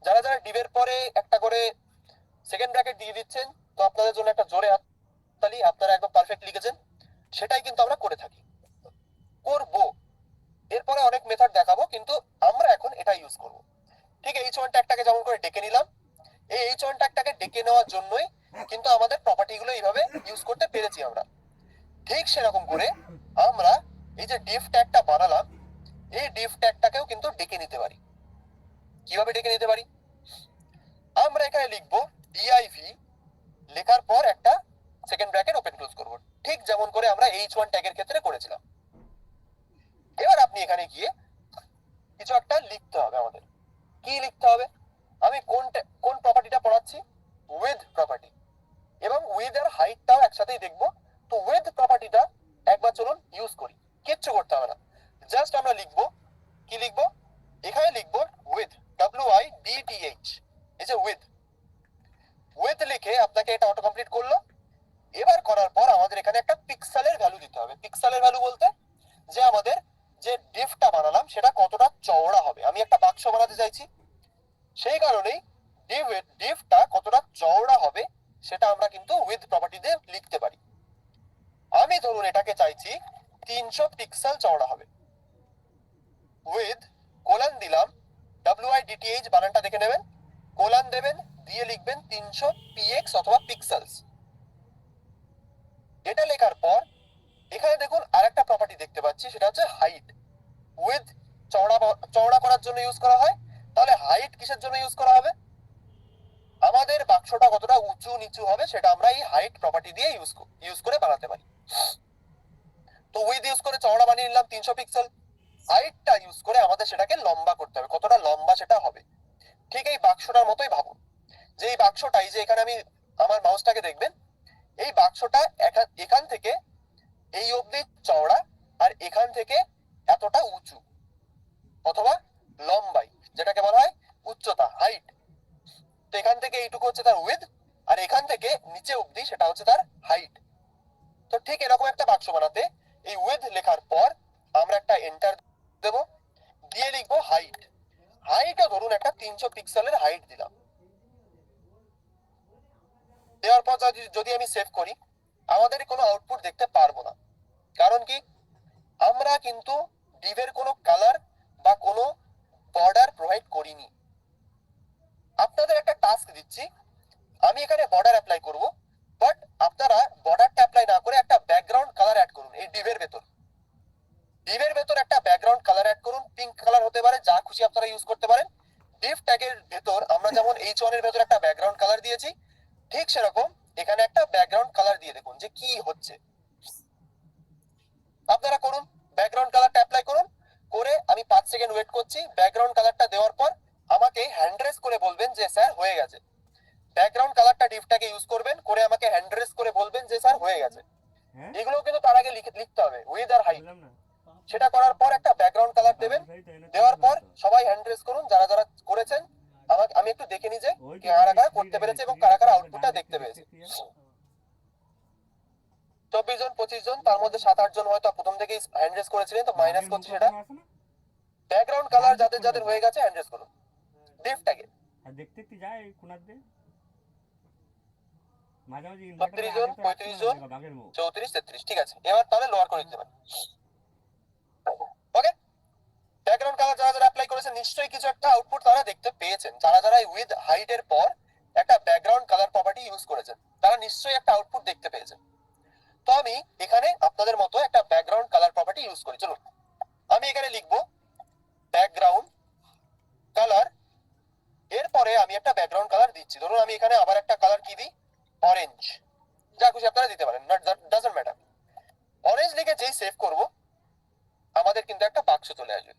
যারা যারা ডিভের পরে একটা করে সেকেন্ড ব্র্যাকেট দিয়ে দিচ্ছেন, তো আপনাদের জন্য একটা জোরে হাততালি, আপনারা একদম পারফেক্ট লিখেছেন। সেটাই কিন্তু আমরা করে থাকি, করব। এরপরে অনেক মেথড দেখাবো, কিন্তু আমরা এখন এটা ইউজ করব। ঠিক H1 ট্যাগটাকে যেমন করে ডেকে নিলাম, এই H1 ট্যাগটাকে ডেকে নেওয়ার জন্যই কিন্তু আমাদের প্রপার্টিগুলো এইভাবে ইউজ করতে পেরেছি আমরা। ঠিক সেরকম করে আমরা এই যে ডিভ ট্যাগটা বানালাম, এই ডিভ ট্যাগটাকেও কিন্তু ডেকে নিতে পারি। কিভাবে ডেকে নিতে পারি? আমরা এখানে লিখবো div, লেখার পর একটা সেকেন্ড ব্র্যাকেট ওপেন ক্লোজ করব, ঠিক যেমন করে আমরা H1 ট্যাগের ক্ষেত্রে করেছিলাম। এবার আপনি এখানে গিয়ে কিছু একটা লিখতে হবে আমাদের। কি লিখতে হবে? আমি কোন প্রপার্টিটা পড়াচ্ছি? উইথ প্রপার্টি, এবং উইথ আর হাইটটাও একসাথেই দেখবো। তো উইথ প্রপার্টিটা একবার চলুন ইউজ করি, কিচ্ছু করতে হবে না, জাস্ট আমরা লিখবো, কি লিখবো? এখানে লিখবো উইথ, WIDTH, এই যে উইথ। উইথ লিখে আপনাকে এটা অটো কমপ্লিট করলো। এবার করার পর আমাদের এখানে একটা পিক্সেলের ভ্যালু দিতে হবে। পিক্সেলের ভ্যালু বলতে যে আমাদের যে ডিভটা বানালাম সেটা কতটা চওড়া হবে। আমি একটা বাক্স বানাতে চাইছি, সেই কারণেই ডিভটা কতটা চওড়া হবে সেটা আমরা কিন্তু উইথ প্রপার্টিতে লিখতে পারি। আমি ধরুন এটাকে চাইছি 300 পিক্সেল চওড়া হবে। উইথ কোলন দিলাম, WIDTH বানানটা দেখে নেবেন, কোলন দেবেন, দিয়ে লিখবেন 300 px অথবা পিক্সেলস। এটা লেখার পর এখানে দেখুন আরেকটা প্রপার্টি দেখতে পাচ্ছি, সেটা হচ্ছে হাইট। উইথ চওড়া করার জন্য ইউজ করা হয়, তাহলে হাইট কিসের জন্য ইউজ করা হবে? আমাদের বাক্সটা কতটা উঁচু নিচু হবে সেটা আমরা এই হাইট প্রপার্টি দিয়ে ইউজ করে বানাতে পারি। তো উইথ ইউজ করে চওড়া বানিয়ে নিলাম 300 পিক্সেল। হাইটটা ইউজ করে আমাদের সেটাকে লম্বা করতে হবে, কতটা লম্বা সেটা হবে। ঠিক এই বাক্সটার মতোই ভাবুন। যে এই বাক্সটা, এই যে এখানে আমি আমার মাউসটাকে দেখবেন, এই বাক্সটা এখান থেকে এই অবধি চওড়া আর এখান থেকে এতটা উঁচু অথবা লম্বাই, যেটাকে বলা হয় উচ্চতা, হাইট। তো এখান থেকে এইটুকু হচ্ছে তার উইথ, আর এখান থেকে নিচে অবধি সেটা হচ্ছে তার হাইট। তো ঠিক এরকম একটা বাক্স বানাতে এই উইথ লেখার পর আমরা একটা এন্টার দেব, দিয়ে লিখবো হাইট। হাইটও ধরুন একটা 300 পিক্সেলের হাইট দিলাম। দেওয়ার পর যদি আমি সেভ করি, আমাদের কোনো আউটপুট দেখতে পারবো না। কারণ কি, আমরা কিন্তু ডিভের কোনো কালার বা কোনো বর্ডার প্রোভাইড করিনি। আপনাদের একটা টাস্ক দিচ্ছি, আমি এখানে বর্ডার অ্যাপ্লাই করব, বাট আপনারা বর্ডারটা অ্যাপ্লাই না করে একটা ব্যাকগ্রাউন্ড কালার অ্যাড করুন। এই ডিভের ভেতর একটা ব্যাকগ্রাউন্ড কালার অ্যাড করুন। পিঙ্ক কালার হতে পারে, যা খুশি আপনারা ইউজ করতে পারেন। ডিভ ট্যাগের ভেতর আমরা যেমন H1 এর ভেতর একটা ব্যাকগ্রাউন্ড কালার দিয়েছি, ঠিক সেরকম এখানে একটা ব্যাকগ্রাউন্ড কালার দিয়ে দেখুন যে কি হচ্ছে। আপনারা করুন, ব্যাকগ্রাউন্ড কালারটা অ্যাপ্লাই করুন। করে আমি 5 সেকেন্ড ওয়েট করছি। ব্যাকগ্রাউন্ড কালারটা দেওয়ার পর আমাকে হ্যান্ড রেস করে বলবেন যে স্যার হয়ে গেছে। ব্যাকগ্রাউন্ড কালারটা ডিভটাকে ইউজ করবেন, করে আমাকে হ্যান্ড রেস করে বলবেন যে স্যার হয়ে গেছে। এগুলো কিন্তু তার আগে লিখতে হবে উইথ আর হাইট। সেটা করার পর একটা ব্যাকগ্রাউন্ড কালার দেবেন। দেওয়ার পর সবাই হ্যান্ড রেস করুন যারা যারা করেছেন। আমি একটু দেখে নিই যে কারা কারা করতে পেরেছে এবং কারা কারা আউটপুটটা দেখতে পেয়েছে। 24 জন 25 জন, তার মধ্যে 7-8 জন হয়তো প্রথম থেকেই হ্যান্ড রেস করেছিলেন, তো মাইনাস করছি সেটা। ব্যাকগ্রাউন্ড কালার যাদের যাদের হয়ে গেছে হ্যান্ড রেস করুন ডিভটাকে। দেখতে কি যায় কোনাতে মাঝে মাঝে 36 জন 35 জন 34 33, ঠিক আছে। এবার তাহলে লোয়ার করে দিতে পারেন। ওকে, ব্যাকগ্রাউন্ড কালার যারা যারা অ্যাপ্লাই করেছেন নিশ্চয়ই কিছু একটা আউটপুট তারা দেখতে পেয়েছেন। যারা যারা উইথ হাইট এর পর একটা ব্যাকগ্রাউন্ড কালার প্রপার্টি ইউজ করেছেন তারা নিশ্চয়ই একটা আউটপুট দেখতে পেয়েছেন। তো আমি এখানে আপনাদের মতো একটা ব্যাকগ্রাউন্ড কালার প্রপার্টি ইউজ করি। চলুন আমি এখানে লিখবো ব্যাকগ্রাউন্ড কালার, এরপরে আমি একটা ব্যাকগ্রাউন্ড কালার দিচ্ছি। ধরুন আমি এখানে আবার একটা কালার কি দিই, অরেঞ্জ, যা খুশি আপনারা দিতে পারেন, ডাজন্ট ম্যাটার। অরেঞ্জ লিখে যেই সেভ করব, আমাদের কিন্তু একটা বাক্স চলে আসবে।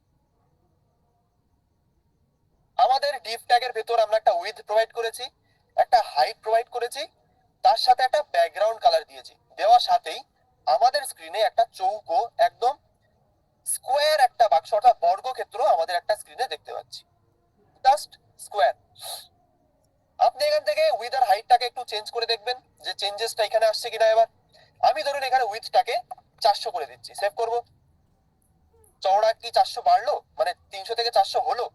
আমাদের ডিভ ট্যাগের ভেতর আমরা একটা উইথ প্রোভাইড করেছি, একটা হাইট প্রোভাইড করেছি, তার সাথে একটা ব্যাকগ্রাউন্ড কালার দিয়েছি। দেওয়ার সাথেই আমাদের স্ক্রিনে একটা চৌকো, একদম স্কোয়ার একটা বাক্স অর্থাৎ বর্গক্ষেত্র আমাদের একটা স্ক্রিনে দেখতে পাচ্ছি। Just square. আপনি এখান থেকে উইথ আর হাইটটাকে একটু চেঞ্জ করে দেখবেন যে চেঞ্জেসটা এখানে আসছে কিনা। এবার আমি ধরুন এখানে উইথটাকে 400 করে দিচ্ছি, সেভ করব। চওড়া কি 400 বাড়লো, মানে 300 থেকে 400 হলো?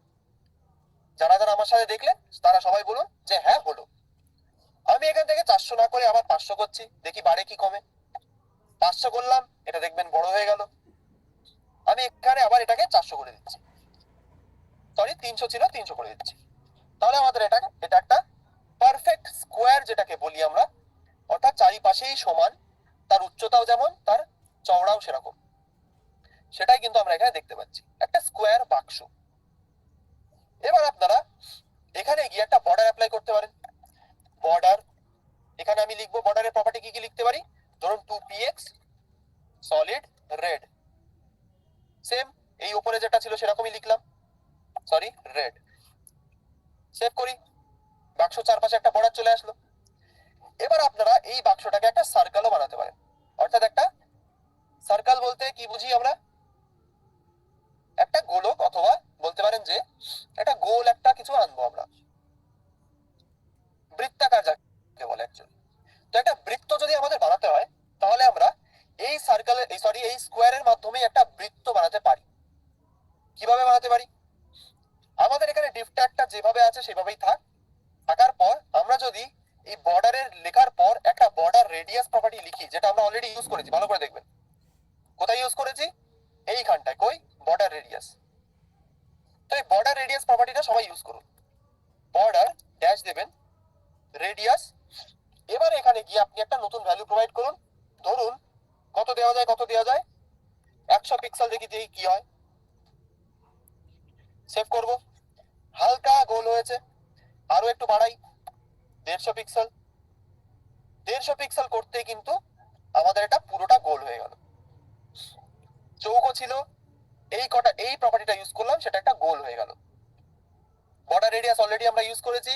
যারা যারা আমার সাথে দেখলেন তারা সবাই বলুন যে হ্যাঁ হলো। আমি এখান থেকে 400 না করে আবার 500 করছি, দেখি বাড়ে কি কমে। 500 করলাম, এটা দেখবেন বড় হয়ে গেল। আমি এখানে আবার এটাকে 400 করে দিচ্ছি, সরি 300 ছিল 300 করে দিচ্ছি। তাহলে আমাদের এটা একটা পারফেক্ট স্কোয়ার যেটাকে বলি আমরা, অর্থাৎ চারিপাশেই সমান, তার উচ্চতাও যেমন তার চওড়াও সেরকম, সেটাই কিন্তু আমরা এখানে দেখতে পাচ্ছি, একটা স্কোয়ার বাক্স। এবার আপনারা এখানে গিয়ে একটা বর্ডার অ্যাপ্লাই করতে পারেন। বর্ডার, এখানে আমি লিখবো বর্ডারের প্রপার্টি কি কি লিখতে পারি, ধরুন 2px সলিড রেড, সেম এই উপরে যেটা ছিল সেরকমই লিখলাম, সরি রেড। সেভ করি, বাক্স চারপাশে একটা বর্ডার চলে আসলো। এবার আপনারা এই বাক্সটাকে একটা সার্কেলও বানাতে পারেন। অর্থাৎ একটা সার্কেল বলতে কি বুঝি আমরা, একটা গোলক, অথবা বলতে পারেন যে একটা গোল একটা কিছু আনবো আমরা, বৃত্তাকার যাকে বলে অ্যাকচুয়ালি। তো একটা বৃত্ত যদি আমাদের বানাতে হয়, তাহলে আমরা এই সার্কেলের এই স্কোয়ারের মাধ্যমে একটা বৃত্ত বানাতে পারি। কিভাবে বানাতে পারি, আমাদের এখানে ডিভ ট্যাগটা যেভাবে আছে সেভাবেই থাকার পর আমরা যদি এই বর্ডারের লেখার পর একটা বর্ডার রেডিয়াস প্রপার্টি লিখি, যেটা আমরা অলরেডি ইউজ করেছি, ভালো করে দেখবেন কোথায় ইউজ করেছি, এইখানটায়। কই, বর্ডার রেডিয়াস। তো এই বর্ডার রেডিয়াস প্রপার্টিটা সবাই ইউজ করুন। বর্ডার ড্যাশ দেবেন, রেডিয়াস। এবার এখানে গিয়ে আপনি একটা নতুন ভ্যালু প্রোভাইড করুন। ধরুন কত দেওয়া যায় 100 পিক্সেল, দেখি কি হয়। সেভ করব, হালকা গোল হয়েছে, আরো একটু বাড়াই 150 পিক্সেল। 150 পিক্সেল করতেই কিন্তু আমাদের এটা পুরোটা গোল হয়ে গেল। চৌকো ছিল, এই প্রপার্টিটা ইউজ করলাম, সেটা একটা গোল হয়ে গেল। বর্ডার রেডিয়াস অলরেডি আমরা ইউজ করেছি,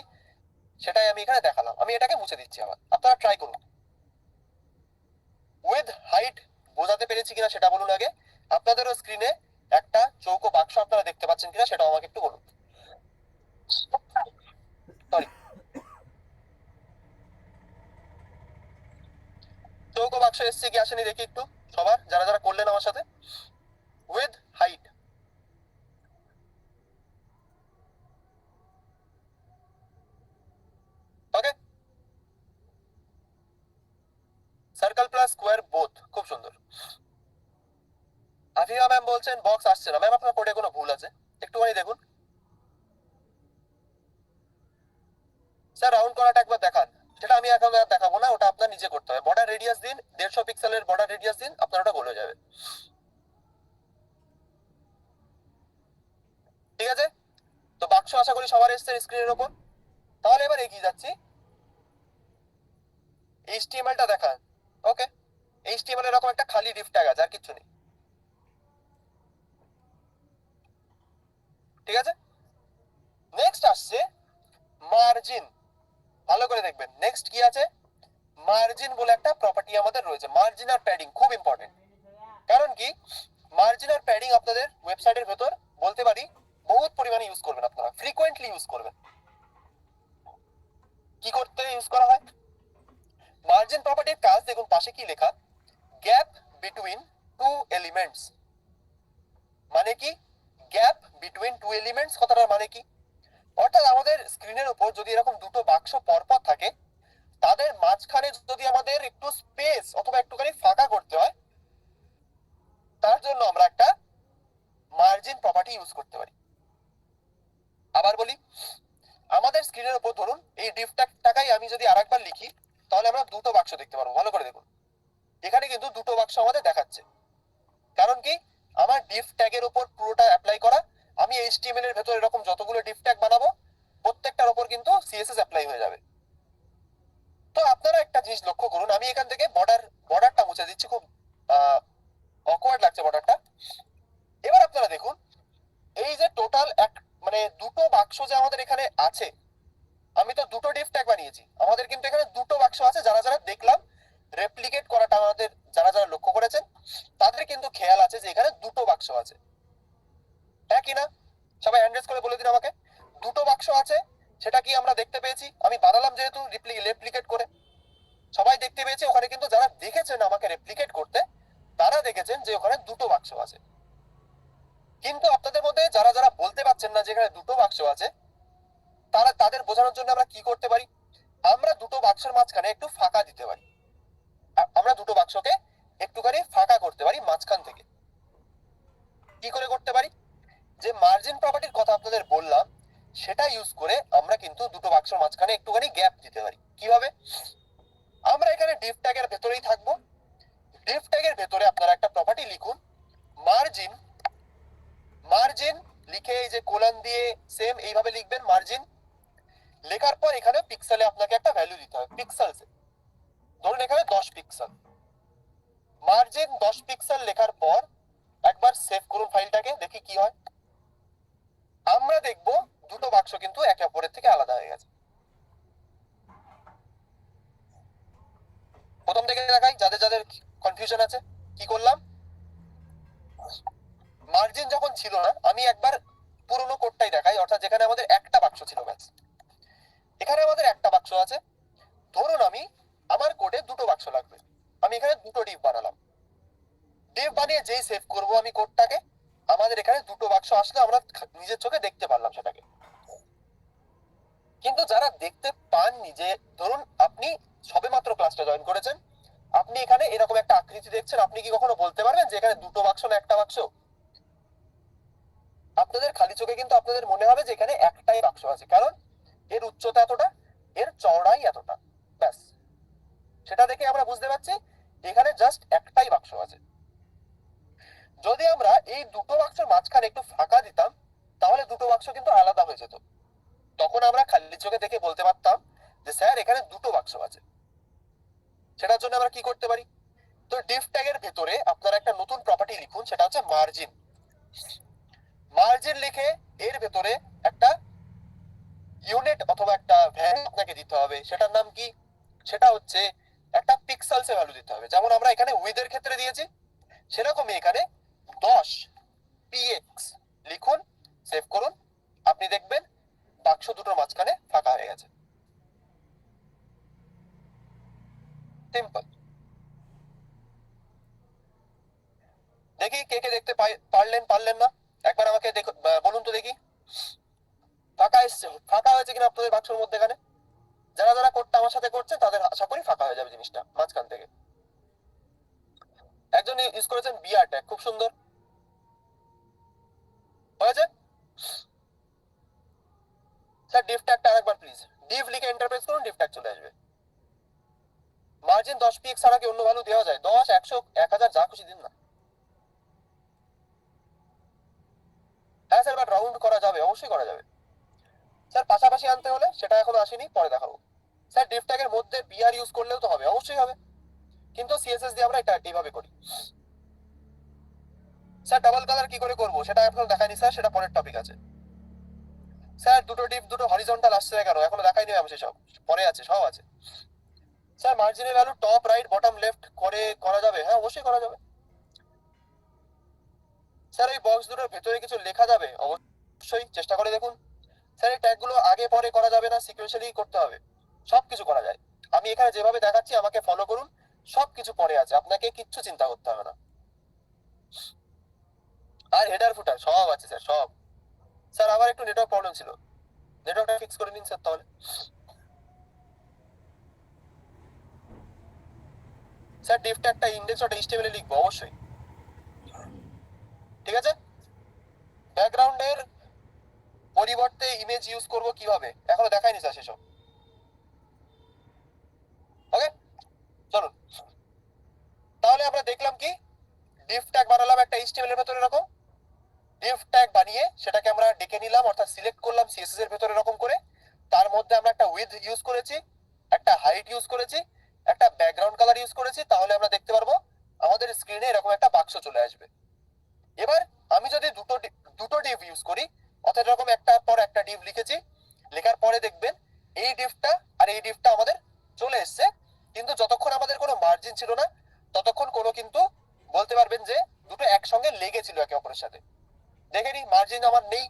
সেটাই আমি এখানে দেখালাম। আমি এটাকে মুছে দিচ্ছি আবার, আপনারা ট্রাই করুন। উইথ হাইট বোঝাতে পেরেছি কিনা সেটা বলুন আগে। আপনাদেরও স্ক্রিনে একটা চৌকো বাক্স আপনারা দেখতে পাচ্ছেন কিনা সেটাও আমাকে একটু বলুন। সরি, চৌকো বাক্স এসছে কি আসেনি দেখি একটু সবার, যারা যারা করলেন আমার সাথে। With height, okay. Circle plus square both, খুব সুন্দর। আফিয়া ম্যাম বলছেন বক্স আসছে না। ম্যাম আপনার কোডে কোনো ভুল আছে, একটুখানি দেখুন। স্যার রাউন্ড করাটা একবার দেখান। সেটা আমি এখন আর দেখাবো না, ওটা আপনার নিজে করতে হবে। বর্ডার রেডিয়াস দিন, 150 পিক্সেলের বর্ডার রেডিয়াস দিন, আপনার ওটা গোল হয়ে যাবে। ঠিক আছে, তো বাক্স আশা করি সবার এসছে স্ক্রিনের ওপর। তাহলে এবার এগিয়ে যাচ্ছি। এইচটিএমএল টা দেখান। ওকে, এইচটিএমএল এরকম একটা খালি ডিফ ট্যাগ আছে, আর কিছু নেই। ঠিক আছে, নেক্সট আসছে মার্জিন। ভালো করে দেখবেন নেক্সট কি আছে। মার্জিন বলে একটা প্রপার্টি আমাদের রয়েছে। মার্জিন আর প্যাডিং খুব ইম্পর্টেন্ট। কারণ কি, মার্জিন আর প্যাডিং আপনাদের ওয়েবসাইটের ভেতর বলতে পারি বহুত পরিমাণে ইউজ করবেন, আপনারা ফ্রিকোয়েন্টলি ইউজ করবেন। কি করতে ইউজ করা হয় মার্জিন প্রপার্টির কাজ? দেখুন পাশে কি লেখা, গ্যাপ বিটুইন টু এলিমেন্টস। মানে কি গ্যাপ বিটুইন টু এলিমেন্টস কথাটার মানে কি? অর্থাৎ আমাদের স্ক্রিনের উপর যদি এরকম দুটো বাক্স পরপর থাকে, তাদের মাঝখানে যদি আমাদের একটু স্পেস অথবা একটুখানি ফাঁকা করতে হয়, তার জন্য আমরা একটা মার্জিন প্রপার্টি ইউজ করতে পারি। আবার বলি, আমাদের স্ক্রিনের উপর ধরুন এই ডিফটাকাই আমি যদি আরেকবার লিখি, তাহলে আমরা দুটো বাক্স দেখতে পারবো। ভালো করে দেখুন, এখানে কিন্তু দুটো বাক্স আমাদের দেখাচ্ছে। কারণ কি, আমার ডিফ ট্যাগের উপর পুরোটা অ্যাপ্লাই করা। আমি এইচটিএমএল এর ভেতর এরকম যতগুলো ডিফ ট্যাগ বানাবো, প্রত্যেকটার উপর কিন্তু সিএসএস অ্যাপ্লাই হয়ে যাবে। তো আপনারা একটা জিনিস লক্ষ্য করুন, আমি এখান থেকে বর্ডারটা মুছে দিচ্ছি, খুব অকওয়ার্ড লাগছে বর্ডারটা। এবার আপনারা দেখুন, এই যে টোটাল এক মানে দুটো বাক্স যে আমাদের এখানে আছে, আমি তো দুটো ডিফ ট্যাগ বানিয়েছি, আমাদের কিন্তু এখানে দুটো বাক্স আছে। যারা যারা দেখলাম রেপ্লিকেট করাটা আমাদের যারা যারা লক্ষ্য করেছেন, তাদের কিন্তু খেয়াল আছে যে এখানে দুটো বাক্স আছে। হ্যাঁ কিনা সবাই অ্যান্ড্রেস করে বলে দিন আমাকে। দুটো বাক্স আছে, সেটা কি আমরা দেখতে পেয়েছি? আমি বানালাম যেহেতু রেপ্লিকেট করে, সবাই দেখতে পেয়েছে। ওখানে কিন্তু যারা দেখেছেন আমাকে রেপ্লিকেট করতে, তারা দেখেছেন যে ওখানে দুটো বাক্স আছে। কিন্তু আপনাদের মধ্যে যারা যারা বলতে পারছেন না যে এখানে দুটো বাক্স আছে, তারা তাদের বোঝানোর জন্য আমরা কি করতে পারি, আমরা দুটো বাক্সের মাঝখানে একটু ফাঁকা দিতে পারি। আমরা দুটো বাক্সকে একটুখানি ফাঁকা করতে পারি মাঝখান থেকে। কি করে করতে পারি? যে মার্জিন প্রপার্টির কথা আপনাদের বললাম, সেটা ইউজ করে আমরা কিন্তু দুটো বাক্সের মাঝখানে একটুখানি গ্যাপ দিতে পারি। কিভাবে? আমরা এখানে ডিফ ট্যাগের ভেতরেই থাকবো। ডিফ ট্যাগের ভেতরে আপনারা একটা প্রপার্টি লিখুন, মার্জিন। মার্জিন লিখে এই যে কোলন দিয়ে সেম এইভাবে লিখবেন মার্জিন। লেখার পর এখানে পিক্সেলে আপনাকে একটা ভ্যালু দিতে হবে, পিক্সেলসে। ধরুন এখানে 10 পিক্সেল। মার্জিন 10 পিক্সেল লেখার পর একবার সেভ করুন ফাইলটাকে, দেখি কি হয়। আমরা দেখব দুটো বাক্স কিন্তু একে অপরের থেকে আলাদা হয়ে গেছে। প্রথম থেকে দেখাই যাদের যাদের কনফিউশন আছে। কি করলাম, মার্জিন যখন ছিল না, আমি একবার পুরোনো কোডটাই দেখাই, অর্থাৎ যেখানে আমাদের একটা বাক্স ছিল ব্যাস। এখানে আমাদের একটা বাক্স আছে। ধরুন আমি আমার কোডে দুটো বাক্স লাগবে, আমি এখানে দুটো ডিভ বানালাম। ডিভ বানিয়ে যেই সেভ করব আমি কোডটাকে, আমাদের এখানে দুটো বাক্স আসলে আমরা নিজের চোখে দেখতে পারলাম সেটাকে। কিন্তু যারা দেখতে পাননি, যে ধরুন আপনি সবেমাত্র ক্লাসটা জয়েন করেছেন, আপনি এখানে এরকম একটা আকৃতি দেখছেন, আপনি কি কখনো বলতে পারবেন যে এখানে দুটো বাক্স না একটা বাক্স? আপনাদের খালি চোখে কিন্তু আপনাদের মনে হবে যে এখানে একটাই বাক্স আছে, কারণ এর উচ্চতা এতটা, এর চওড়াই এতটা, ব্যাস। সেটা দেখে আমরা বুঝতে পারছি এখানে জাস্ট একটাই বাক্স আছে। যদি আমরা এই দুটো বাক্সের মাঝখানে একটু ফাঁকা দিতাম, তাহলে দুটো বাক্স কিন্তু আলাদা হয়ে যেত। তখন আমরা খালি চোখে দেখে বলতে পারতাম যে স্যার এখানে দুটো বাক্স আছে। সেটার জন্য আমরা কি করতে পারি? তো ডিফ ট্যাগের ভেতরে আপনারা একটা নতুন প্রপার্টি লিখুন, সেটা হচ্ছে মার্জিন। মার্জিন লিখে এর ভেতরে একটা ইউনিট অথবা একটা ভ্যালু আপনাকে দিতে হবে, সেটার নাম কি? সেটা হচ্ছে একটা পিক্সেলস এর ভ্যালু দিতে হবে। যেমন আমরা এখানে উইথ এর ক্ষেত্রে দিয়েছি, সেরকমই এখানে 10 px লিখুন, সেভ করুন, আপনি দেখবেন বাক্স দুটোর মাঝখানে ফাঁকা হয়ে গেছে। সিম্পল। দেখি কে কে দেখতে পারলেন পারলেন না, একবার আমাকে বলুন তো দেখি ফাঁকা এসছে, ফাঁকা হয়েছে কিনা আপনাদের বাক্সের মধ্যে। এখানে যারা যারা কোডটা আমার সাথে করছে তাদের আশা করি ফাঁকা হয়ে যাবে জিনিসটা মাঝখান থেকে। একজন ইউজ করেছেন বিআর ট্যাগ, খুব সুন্দর হয়েছে। স্যার ডিফ ট্যাগটা আরেকবার প্লিজ, ডিফ লিখে এন্টার প্রেস করুন, ডিফ ট্যাগ চলে আসবে। মার্জিন 10 px ছাড়া কি অন্য ভ্যালু দেওয়া যায়? 10, 100, 1000 যা খুশি দিন না। হ্যাঁ স্যার, বাট রাউন্ড করা যাবে, অবশ্যই করা যাবে স্যার। পাশাপাশি আনতে হলে সেটা এখনো আসেনি, পরে দেখাবো। স্যার ডিফ ট্যাগের মধ্যে বিআর ইউজ করলেও তো হবে, অবশ্যই হবে, কিন্তু সিএসএস দিয়ে আমরা এটা এইভাবে করি। স্যার ডাবল কালার কি করে করবো সেটা এখনো দেখাইনি স্যার, সেটা পরের টপিক আছে। স্যার দুটো ডিপ দুটো হরিজন্টাল আসছে কেন এখনো দেখাইনি আমি, সেসব পরে আছে, সব আছে। স্যার মার্জিনের value top right bottom left করে করা যাবে? হ্যাঁ অবশ্যই করা যাবে। স্যার এই বক্স দুটোর ভেতরে কিছু লেখা যাবে? অবশ্যই, চেষ্টা করে দেখুন। স্যার এই ট্যাগ গুলো আগে পরে করা যাবে না, সিকুয়েন্সিয়ালি করতে হবে। সবকিছু করা যায়, আমি এখানে যেভাবে দেখাচ্ছি আমাকে ফলো করুন, সবকিছু পরে আছে, আপনাকে কিচ্ছু চিন্তা করতে হবে না। আর হেডার ফুটার সব আছে স্যার, সব। স্যার আবার একটু নেটওয়ার্ক প্রবলেম ছিল, নেটওয়ার্কটা ফিক্স করে নিন স্যার তাহলে। স্যার ডিফটা একটা ইন্ডেক্স ডট এইচটিএমএল এ লিখবো অবশ্যই, ঠিক আছে। ব্যাকগ্রাউন্ডের পরিবর্তে ইমেজ ইউজ করব কিভাবে এখনো দেখাইনি স্যার সেসব। ওকে চলুন, তাহলে আমরা দেখলাম কি ডিফ ট্যাগ বানালাম একটা এইচটিএমএল এর ভেতরে এরকম, ডিফ ট্যাগ বানিয়ে সেটাকে আমরা ডেকে নিলাম, অর্থাৎ সিলেক্ট করলাম সিএসএস এর ভেতরে এরকম করে। তার মধ্যে আমরা একটা উইথ ইউজ করেছি, একটা হাইট ইউজ করেছি, একটা ব্যাকগ্রাউন্ড কালার ইউজ করেছি, তাহলে আমরা দেখতে পারবো আমাদের স্ক্রিনে এরকম একটা বাক্স চলে আসবে। এবার আমি যদি দুটো ডিভ ইউজ করি, অর্থাৎ এরকম একটার পর একটা ডিভ লিখেছি, লেখার পরে দেখবেন এই ডিভটা আর এই ডিভটা আমাদের চলে এসছে, কিন্তু যতক্ষণ আমাদের কোনো মার্জিন ছিল না ততক্ষণ কোনো কিন্তু বলতে পারবেন যে দুটো একসঙ্গে লেগেছিল একে অপরের সাথে। দেখে নি মার্জিন আমার নেই,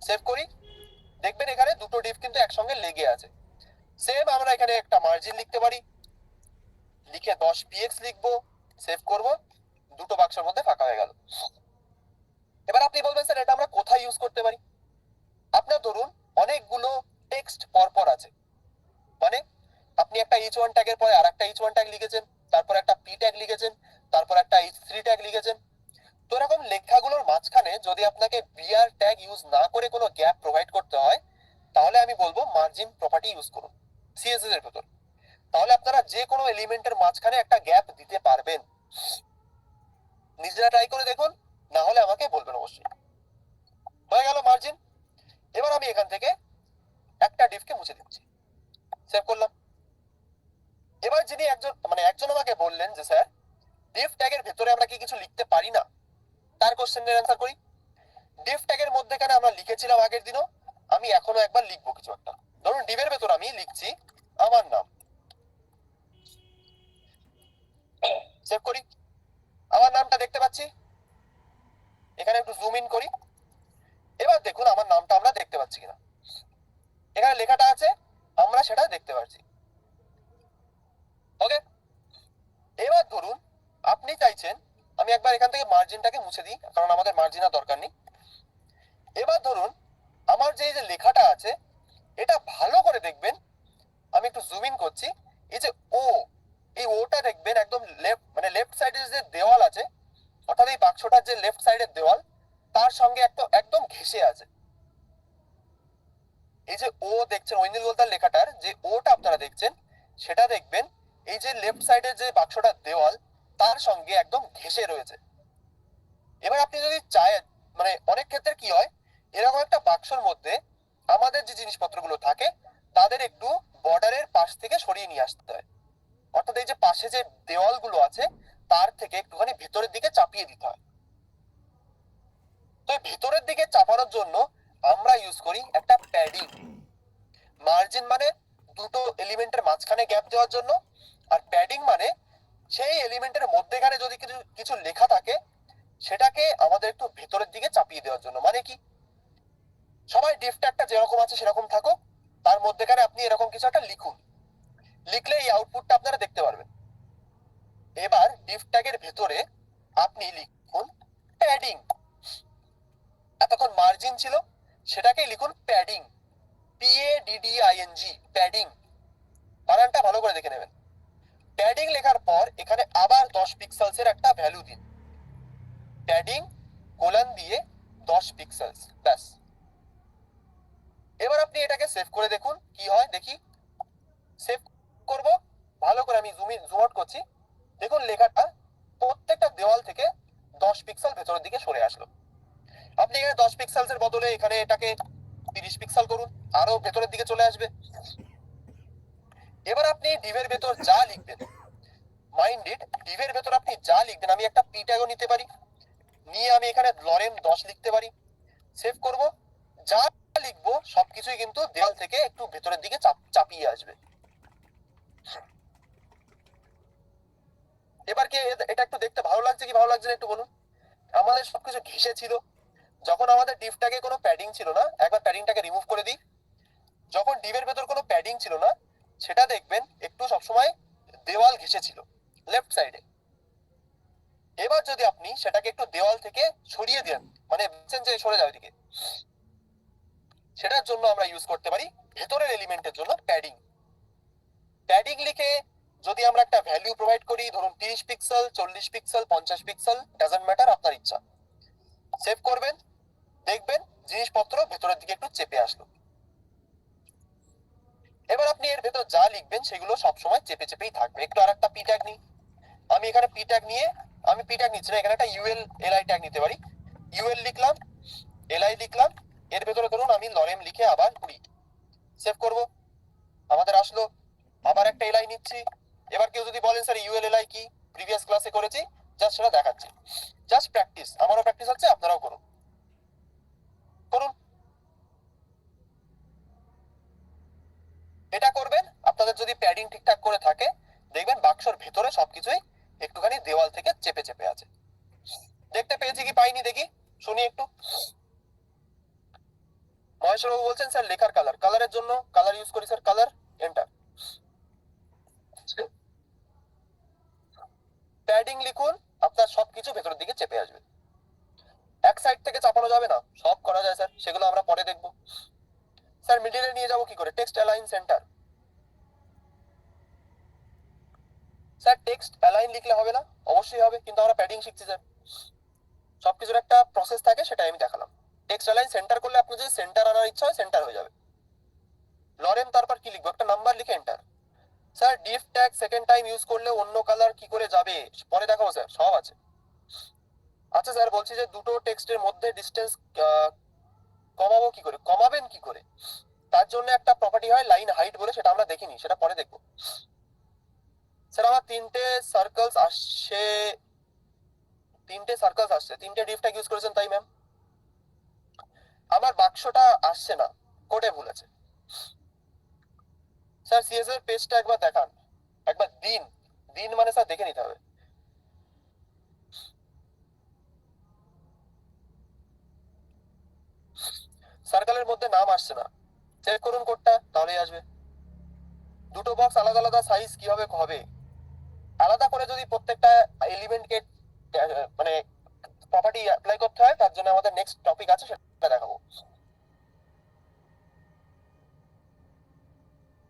সেভ করি, দেখবেন এখানে দুটো ডিভ কিন্তু একসঙ্গে লেগে আছে। সেম আমরা এখানে একটা মার্জিন লিখতে পারি, লিখে 10 px লিখবো, সেভ করব, দুটো বাক্সের মধ্যে ফাঁকা হয়ে গেল। এবার আপনি বলবেন স্যার এটা আমরা কোথায় ইউজ করতে পারি? আপনার ধরুন অনেকগুলো টেক্সট পরপর আছে, মানে আপনি একটা h1 ট্যাগের পরে আরেকটা h1 ট্যাগ লিখেছেন, তারপর একটা p ট্যাগ লিখেছেন, তারপর একটা h3 ট্যাগ লিখেছেন। তো এরকম লেখাগুলোর মাঝখানে যদি আপনাকে বিআর ট্যাগ ইউজ না করে কোনো গ্যাপ প্রোভাইড করতে হয়, তাহলে আমি বলবো মার্জিন প্রপার্টি ইউজ করুন সিএসএস এর ভেতর, তাহলে আপনারা যে কোনো এলিমেন্টের মাঝখানে একটা গ্যাপ দিতে পারবেন। নিজেরা ট্রাই করে দেখুন, না হলে আমাকে বলবেন অবশ্যই। হয়ে গেল মার্জিন। এবার আমি এখান থেকে একটা ডিভকে মুছে দিচ্ছি, সেভ করলাম। এবার যিনি একজন আমাকে বললেন যে স্যার ডিভ ট্যাগের ভেতরে আমরা কি কিছু লিখতে পারি না, তার কোশ্চেনের অ্যান্সার করি। ডিভ ট্যাগের মধ্যেখানে আমরা লিখেছিলাম আগের দিনও, আমি এখনো একবার লিখবো কিছু একটা। ধরুন ডিভের ভেতর আমি লিখছি আমার নাম, সেভ করি। আমার নামটা দেখতে পাচ্ছি, এখানে একটু জুম ইন করি, এবার দেখুন আমার নামটা আমরা দেখতে পাচ্ছি কিনা। এখানে লেখাটা আছে, আমরা সেটা দেখতে পাচ্ছি। ওকে, এবার ধরুন আপনি চাইছেন আমি একবার এখান থেকে মার্জিনটাকে মুছে দিই, কারণ আমাদের মার্জিন আর দরকার নেই। এবার ধরুন আমার যে লেখাটা আছে এটা ভালো করে দেখবেন, আমি একটু জুম ইন করছি, এই যে ও, এই ওটা দেখবেন একদম লেফট সাইডে যে দেওয়াল আছে, অর্থাৎ এই বাক্সটার যে লেফট সাইডের দেওয়াল তার সঙ্গে একদম ঘেঁষে আছে। এই যে ও দেখছেন ঐনিল গোলদার লেখাটার যে ওটা আপনারা দেখছেন, সেটা দেখবেন এই যে লেফট সাইডের যে বাক্সটার দেওয়াল তার সঙ্গে একদম ঘেঁষে রয়েছে। এবার আপনি যদি চায়, অনেক ক্ষেত্রে কি হয়, এরকম একটা বাক্সর মধ্যে আমাদের যে জিনিসপত্রগুলো থাকে তাদের একটু বর্ডারের পাশ থেকে সরিয়ে নিয়ে আসতে হয়, অর্থাৎ এই যে পাশে যে দেওয়ালগুলো আছে তার থেকে একটুখানি ভেতরের দিকে চাপিয়ে দিতে হয়। তো এই ভেতরের দিকে চাপানোর জন্য আমরা ইউজ করি একটা প্যাডিং। মার্জিন মানে দুটো এলিমেন্টের মাঝখানে গ্যাপ দেওয়ার জন্য, আর প্যাডিং মানে সেই এলিমেন্টের মধ্যেখানে যদি কিছু কিছু লেখা থাকে সেটাকে আমাদের একটু ভেতরের দিকে চাপিয়ে দেওয়ার জন্য। মানে কি, সবাই ডিফ ট্যাগটা যেরকম আছে সেরকম থাকুক, তার মধ্যেখানে আপনি এরকম কিছু একটা লিখুন, লিখলে এই আউটপুটটা আপনারা দেখতে পারবেন। এবার ডিফ ট্যাগের ভেতরে আপনি লিখুন প্যাডিং। এতক্ষণ মার্জিন ছিল, সেটাকেই লিখুন প্যাডিং, PADDING, প্যাডিং। বানানটা ভালো করে দেখে নেবেন। প্যাডিং লেখার পর এখানে আবার 10 পিক্সেলসের একটা ভ্যালু দিন, প্যাডিং কোলন দিয়ে 10 পিক্সেলস, ব্যাস। এবার আপনি এটাকে সেভ করে দেখুন কি হয়। দেখি, সেভ করব, ভালো করে আমি জুম আউট করছি, দেখুন লেখাটা প্রত্যেকটা দেওয়াল থেকে 10 পিক্সেল ভেতরের দিকে সরে আসলো। আপনি এখানে 10 পিক্সেলসের বদলে এখানে এটাকে 30 পিক্সেল করুন, আরো ভেতরের দিকে চলে আসবে। এবার আপনি ডিভের ভেতর যা লিখবেন, মাইন্ডেড ডিভের ভেতর আপনি যা লিখবেন, আমি একটা পি ট্যাগও নিতে পারি, নিয়ে আমি এখানে লরেম 10 লিখতে পারি, সেভ করব। যা লিখবো সবকিছুই কিন্তু দেওয়াল থেকে একটু ভেতরের দিকে চাপিয়ে আসবে। এবার কি এটা একটু দেখতে ভালো লাগছে কি ভালো লাগছে না একটু বলুন। আমাদের সবকিছু ঘেঁষে ছিল, যখন আমাদের ডিভটাকে কোনো প্যাডিং ছিল না, একবার প্যাডিংটাকে রিমুভ করে দিই, যখন ডিভের ভেতর কোনো প্যাডিং ছিল না, সেটা দেখবেন একটু সবসময় দেওয়াল ঘেঁষে ছিল লেফট সাইডে। এবার যদি আপনি সেটাকে একটু দেওয়াল থেকে সরিয়ে দেন, মানে বুঝছেন যে সরে যাবে দিকে, সেটার জন্য আমরা ইউজ করতে পারি ভেতরের এলিমেন্টের জন্য প্যাডিং। প্যাডিং লিখে যদি আমরা একটা ভ্যালু প্রোভাইড করি, ধরুন 30 pixel, 40 pixel, 50 pixel, doesn't matter, আপনার ইচ্ছা, সেভ করবেন, দেখবেন জিনিসপত্র ভেতরের দিকে একটু চেপে আসলো। এবার আপনি এর ভেতর যা লিখবেন সেগুলো সবসময় চেপে চেপেই থাকবে। একটু আর একটা পি ট্যাগ নিই, আমি এখানে পি ট্যাগ নিয়ে, আমি পি ট্যাগ নিচ্ছি না, এখানে একটা UL ট্যাগ নিতে পারি, UL লিখলাম, LI লিখলাম, এর ভেতরে ধরুন আমি লরেম লিখে আবার 20, সেভ করব, আমাদের আসলো। আবার একটা LI নিচ্ছি। এবার কেউ যদি বলেন স্যার UL LI কি, প্রিভিয়াস ক্লাসে করেছি, জাস্ট সেটা দেখাচ্ছি, জাস্ট প্র্যাকটিস, আমারও প্র্যাকটিস হচ্ছে, আপনারাও করুন করুন। এটা করবেন, আপনাদের যদি প্যাডিং ঠিকঠাক করে থাকে দেখবেন বাক্সর ভেতরে সবকিছুই একটুখানি দেওয়াল থেকে চেপে চেপে আছে। দেখতে পেয়েছি কি পাইনি দেখি, শুনি একটু। মহেশ্বর বাবু বলছেন স্যার লেখার কালার, কালারের জন্য কালার ইউজ করি স্যার, কালার এন্টার। প্যাডিং লিখুন, আপনার সবকিছু ভেতরের দিকে চেপে আসবে। এক সাইড থেকে চাপানো যাবে না, সব করা যায় স্যার, সেগুলো আমরা পরে দেখবো। স্যার মিডিলে নিয়ে যাবো কি করে, text align centre. Sir text align লিখলে হবে না, অবশ্যই হবে, কিন্তু আমরা প্যাডিং শিখছি স্যার, সবকিছুর একটা প্রসেস থাকে, সেটাই আমি দেখালাম। টেক্সট অ্যালাইন সেন্টার করলে আপনার যদি সেন্টার আনার ইচ্ছা হয় সেন্টার হয়ে যাবে। লরেন তারপর কি লিখবো, একটা নাম্বার লিখে enter. Sir diff tag second time use করলে অন্য কালার কি করে যাবে, পরে দেখাবো স্যার, সব আছে। আচ্ছা স্যার বলছি যে দুটো টেক্সটের মধ্যে ডিসটেন্স কমাবো কি করে, কমাবেন কি করে, তার জন্য একটা প্রপার্টি হয় লাইন হাইট বলে, সেটা আমরা দেখিনি, সেটা পরে দেখবো। স্যার আমার তিনটে সার্কেলস আসছে, তিনটে ডিফ ট্যাগ ইউজ করেছেন তাই ম্যাম, আমার বাক্সটা আসছে না, কোডে ভুল আছে। স্যার সিএস এর পেজটা একবার দেখান, একবার দিন, দিন মানে স্যার দেখে নিতে হবে। সার্কেলের মধ্যে নাম আসছে না, চেক করুন কোডটা, তাহলেই আসবে। দুটো বক্স আলাদা আলাদা সাইজ কিভাবে হবে, আলাদা করে যদি প্রত্যেকটা এলিমেন্টকে মানে প্রপার্টি অ্যাপ্লাই করতে হয়, তার জন্য আমাদের নেক্সট টপিক আছে, সেটা দেখাবো।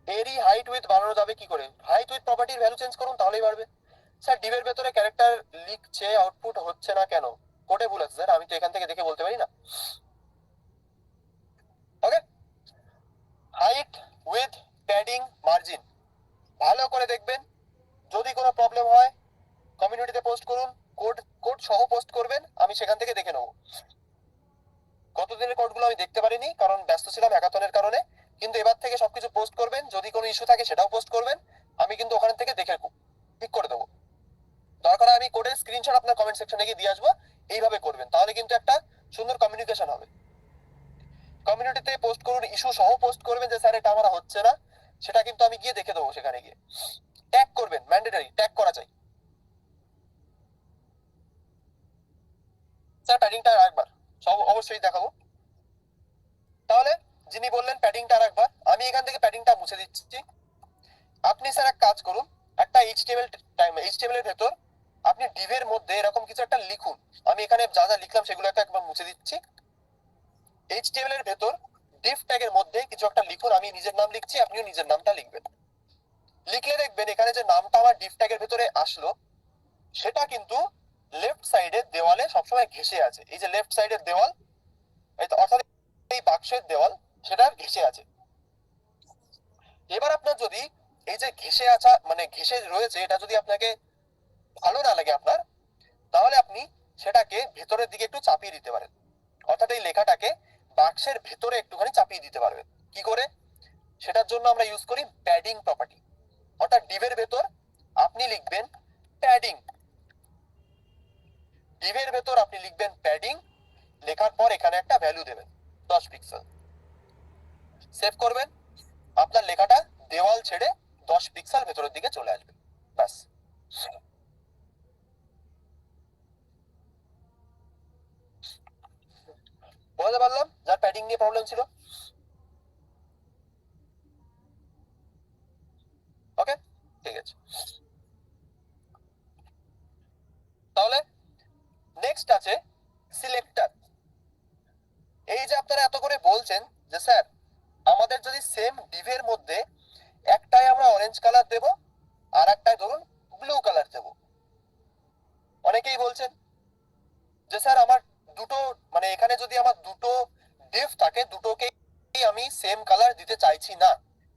এরই হাইট উইথ বাড়ানো যাবে কি করে, হাইট উইথ প্রপার্টির ভ্যালু চেঞ্জ করুন, তাহলেই বাড়বে। স্যার ডিভের ভেতরে ক্যারেক্টার লিখছে, আউটপুট হচ্ছে না কেন, কোডে ভুল আছে স্যার, আমি তো এখান থেকে দেখে বলতে পারি না। ওকে, হাইট উইথ প্যাডিং মার্জিন ভালো করে দেখবেন, যদি কোনো প্রবলেম হয় কমিউনিটিতে পোস্ট করুন, কোড কোড সহ পোস্ট করবেন, আমি সেখান থেকে দেখে নেবো। গতদিনের কোডগুলো আমি দেখতে পারিনি কারণ ব্যস্ত ছিলাম হ্যাকাথনের কারণে, কিন্তু এবার থেকে সবকিছু পোস্ট করবেন, যদি কোনো ইস্যু থাকে সেটাও পোস্ট করবেন, আমি কিন্তু ওখান থেকে দেখে ঠিক করে দেবো। দরকার হয় আমি কোডের স্ক্রিনশট আপনার কমেন্ট সেকশনে গিয়ে দিয়ে আসবো, এইভাবে করবেন, তাহলে কিন্তু একটা সুন্দর কমিউনিকেশন হবে। কমিউনিটিতে পোস্ট করুন, ইস্যু সহ পোস্ট করবেন যে স্যার এটা আমার হচ্ছে না, সেটা কিন্তু আমি গিয়ে দেখে দেবো সেখানে গিয়ে। ট্যাগ করবেন, ম্যান্ডেটরি ট্যাগ করা চাই। স্যার প্যাডিংটা আরেকবার সব অবশ্যই দেখাবো। তাহলে যিনি বললেন প্যাডিংটা আরেকবার, আমি এখান থেকে প্যাডিংটা মুছে দিচ্ছি। আপনি স্যার এক কাজ করুন, একটা এইচটিএমএল এর ভেতর আপনি ডিভের মধ্যে এরকম কিছু একটা লিখুন। আমি এখানে যা যা লিখলাম সেগুলো একবার মুছে দিচ্ছি। এইচটিএমএল এর ভেতর ডিভ ট্যাগের মধ্যে কিছু একটা লিখুন। আমি নিজের নাম লিখছি, আপনিও নিজের নামটা লিখবেন। লিখলে দেখবেন এখানে যে নামটা আমার ডিভ ট্যাগের ভেতরে আসলো, সেটা কিন্তু লেফট সাইডের দেওয়ালে সবসময় ঘেঁষে আছে। এই যে লেফট সাইডের দেওয়াল, অর্থাৎ এই বাক্সের দেওয়াল, সেটা ঘেঁষে আছে। এবার আপনার যদি এই যে ঘেঁষে আছে মানে ঘেঁষে রয়েছে, এটা যদি আপনাকে ভালো না লাগে আপনার, তাহলে আপনি সেটাকে ভেতরের দিকে একটু চাপিয়ে দিতে পারেন। অর্থাৎ এই লেখাটাকে বাক্সের ভেতরে একটুখানি চাপিয়ে দিতে পারবেন। কি করে? সেটার জন্য আমরা ইউজ করি প্যাডিং প্রপার্টি। অর্থাৎ ডিভের ভেতর আপনি লিখবেন প্যাডিং, ডিভের ভেতর আপনি লিখবেন প্যাডিং, লেখার পর এখানে একটা ভ্যালু দেবেন 10 পিক্সেল। সেভ করবেন, আপনার লেখাটা দেওয়াল ছেড়ে 10 পিক্সেল ভেতরের দিকে চলে আসবে। ব্যাস। বুঝতে পারলাম যার প্যাডিং নিয়ে প্রবলেম ছিল। ওকে, ঠিক আছে। তাহলে নেক্সট আছে সিলেক্টর। এই যে আপনারা এত করে বলছেন যে স্যার আমাদের যদি সেম ডিভের মধ্যে একটাই আমরা অরেঞ্জ কালার দেব আর একটাই ধরুন ব্লু কালার দেব, অনেকেই বলছেন যে স্যার আমার দুটো মানে এখানে যদি আমার দুটো ডিভ থাকে, দুটোকেই আমি সেম কালার দিতে চাইছি না,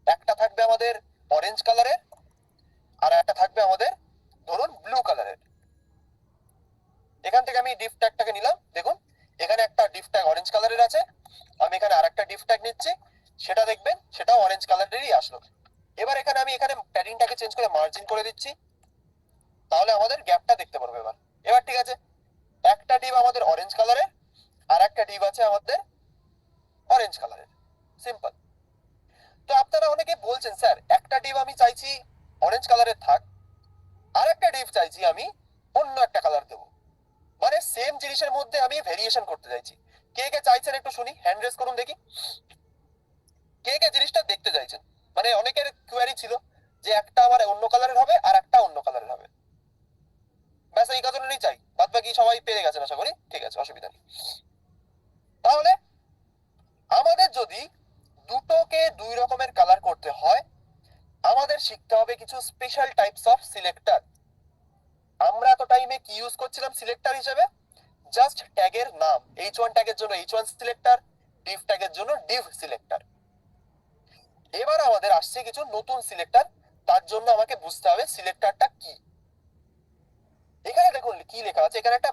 একটা থাকবে আমাদের অরেঞ্জ কালারের আর একটা থাকবে আমাদের ধরুন ব্লু কালারের। এখান থেকে আমি ডিভ ট্যাগটাকে নিলাম, দেখুন এখানে একটা ডিভ ট্যাগ অরেঞ্জ কালারের আছে, আমি এখানে আরেকটা ডিভ ট্যাগ নিচ্ছি, সেটা দেখবেন সেটাও অরেঞ্জ কালারেরই আসলো। এবার এখানে আমি এখানে প্যাডিংটাকে চেঞ্জ করে মার্জিন করে দিচ্ছি, তাহলে আমাদের গ্যাপটা দেখতে পারবো। এবার এবার ঠিক আছে, একটা ডিভ আমাদের অরেঞ্জ কালারের আর একটা ডিভ আছে আমাদের অরেঞ্জ কালারের, সিম্পল। তো আপনারা অনেকে বলছেন স্যার একটা ডিভ আমি চাইছি অরেঞ্জ কালারের থাক, আর একটা ডিভ চাইছি আমি অন্য একটা কালার দেবো, মানে সেম জিনিসের মধ্যে আমি ভেরিয়েশন করতে চাইছি। কে কে চাইছেন একটু শুনি, হ্যান্ড রেজ করুন দেখি। কে কে জিনিসটা দেখতে চাইছেন? মানে অনেকের কোয়ারি ছিল যে একটা আমার অন্য কালারের হবে আর একটা অন্য কালারের হবে, ব্যাস এই কারণেই চাই। বাদ বাকি সবাই পেরে গেছেন আশা করি, ঠিক আছে, অসুবিধা নেই। তাহলে আমাদের যদি দুটোকে দুই রকমের কালার করতে হয়, আমাদের শিখতে হবে কিছু স্পেশাল টাইপস অফ সিলেক্টর। আমরা এত টাইমে কি ইউজ করছিলাম সিলেক্টর হিসেবে? জাস্ট ট্যাগের নাম, H1 ট্যাগের জন্য H1 সিলেক্টর, ডিভ ট্যাগের জন্য ডিভ সিলেক্টর। এবার আমাদের আসছে কিছু নতুন সিলেক্টর, তার জন্য আমাকে বুঝতে হবে সিলেক্টরটা কি। এখানে দেখুন কি লেখা আছে, এখানে একটা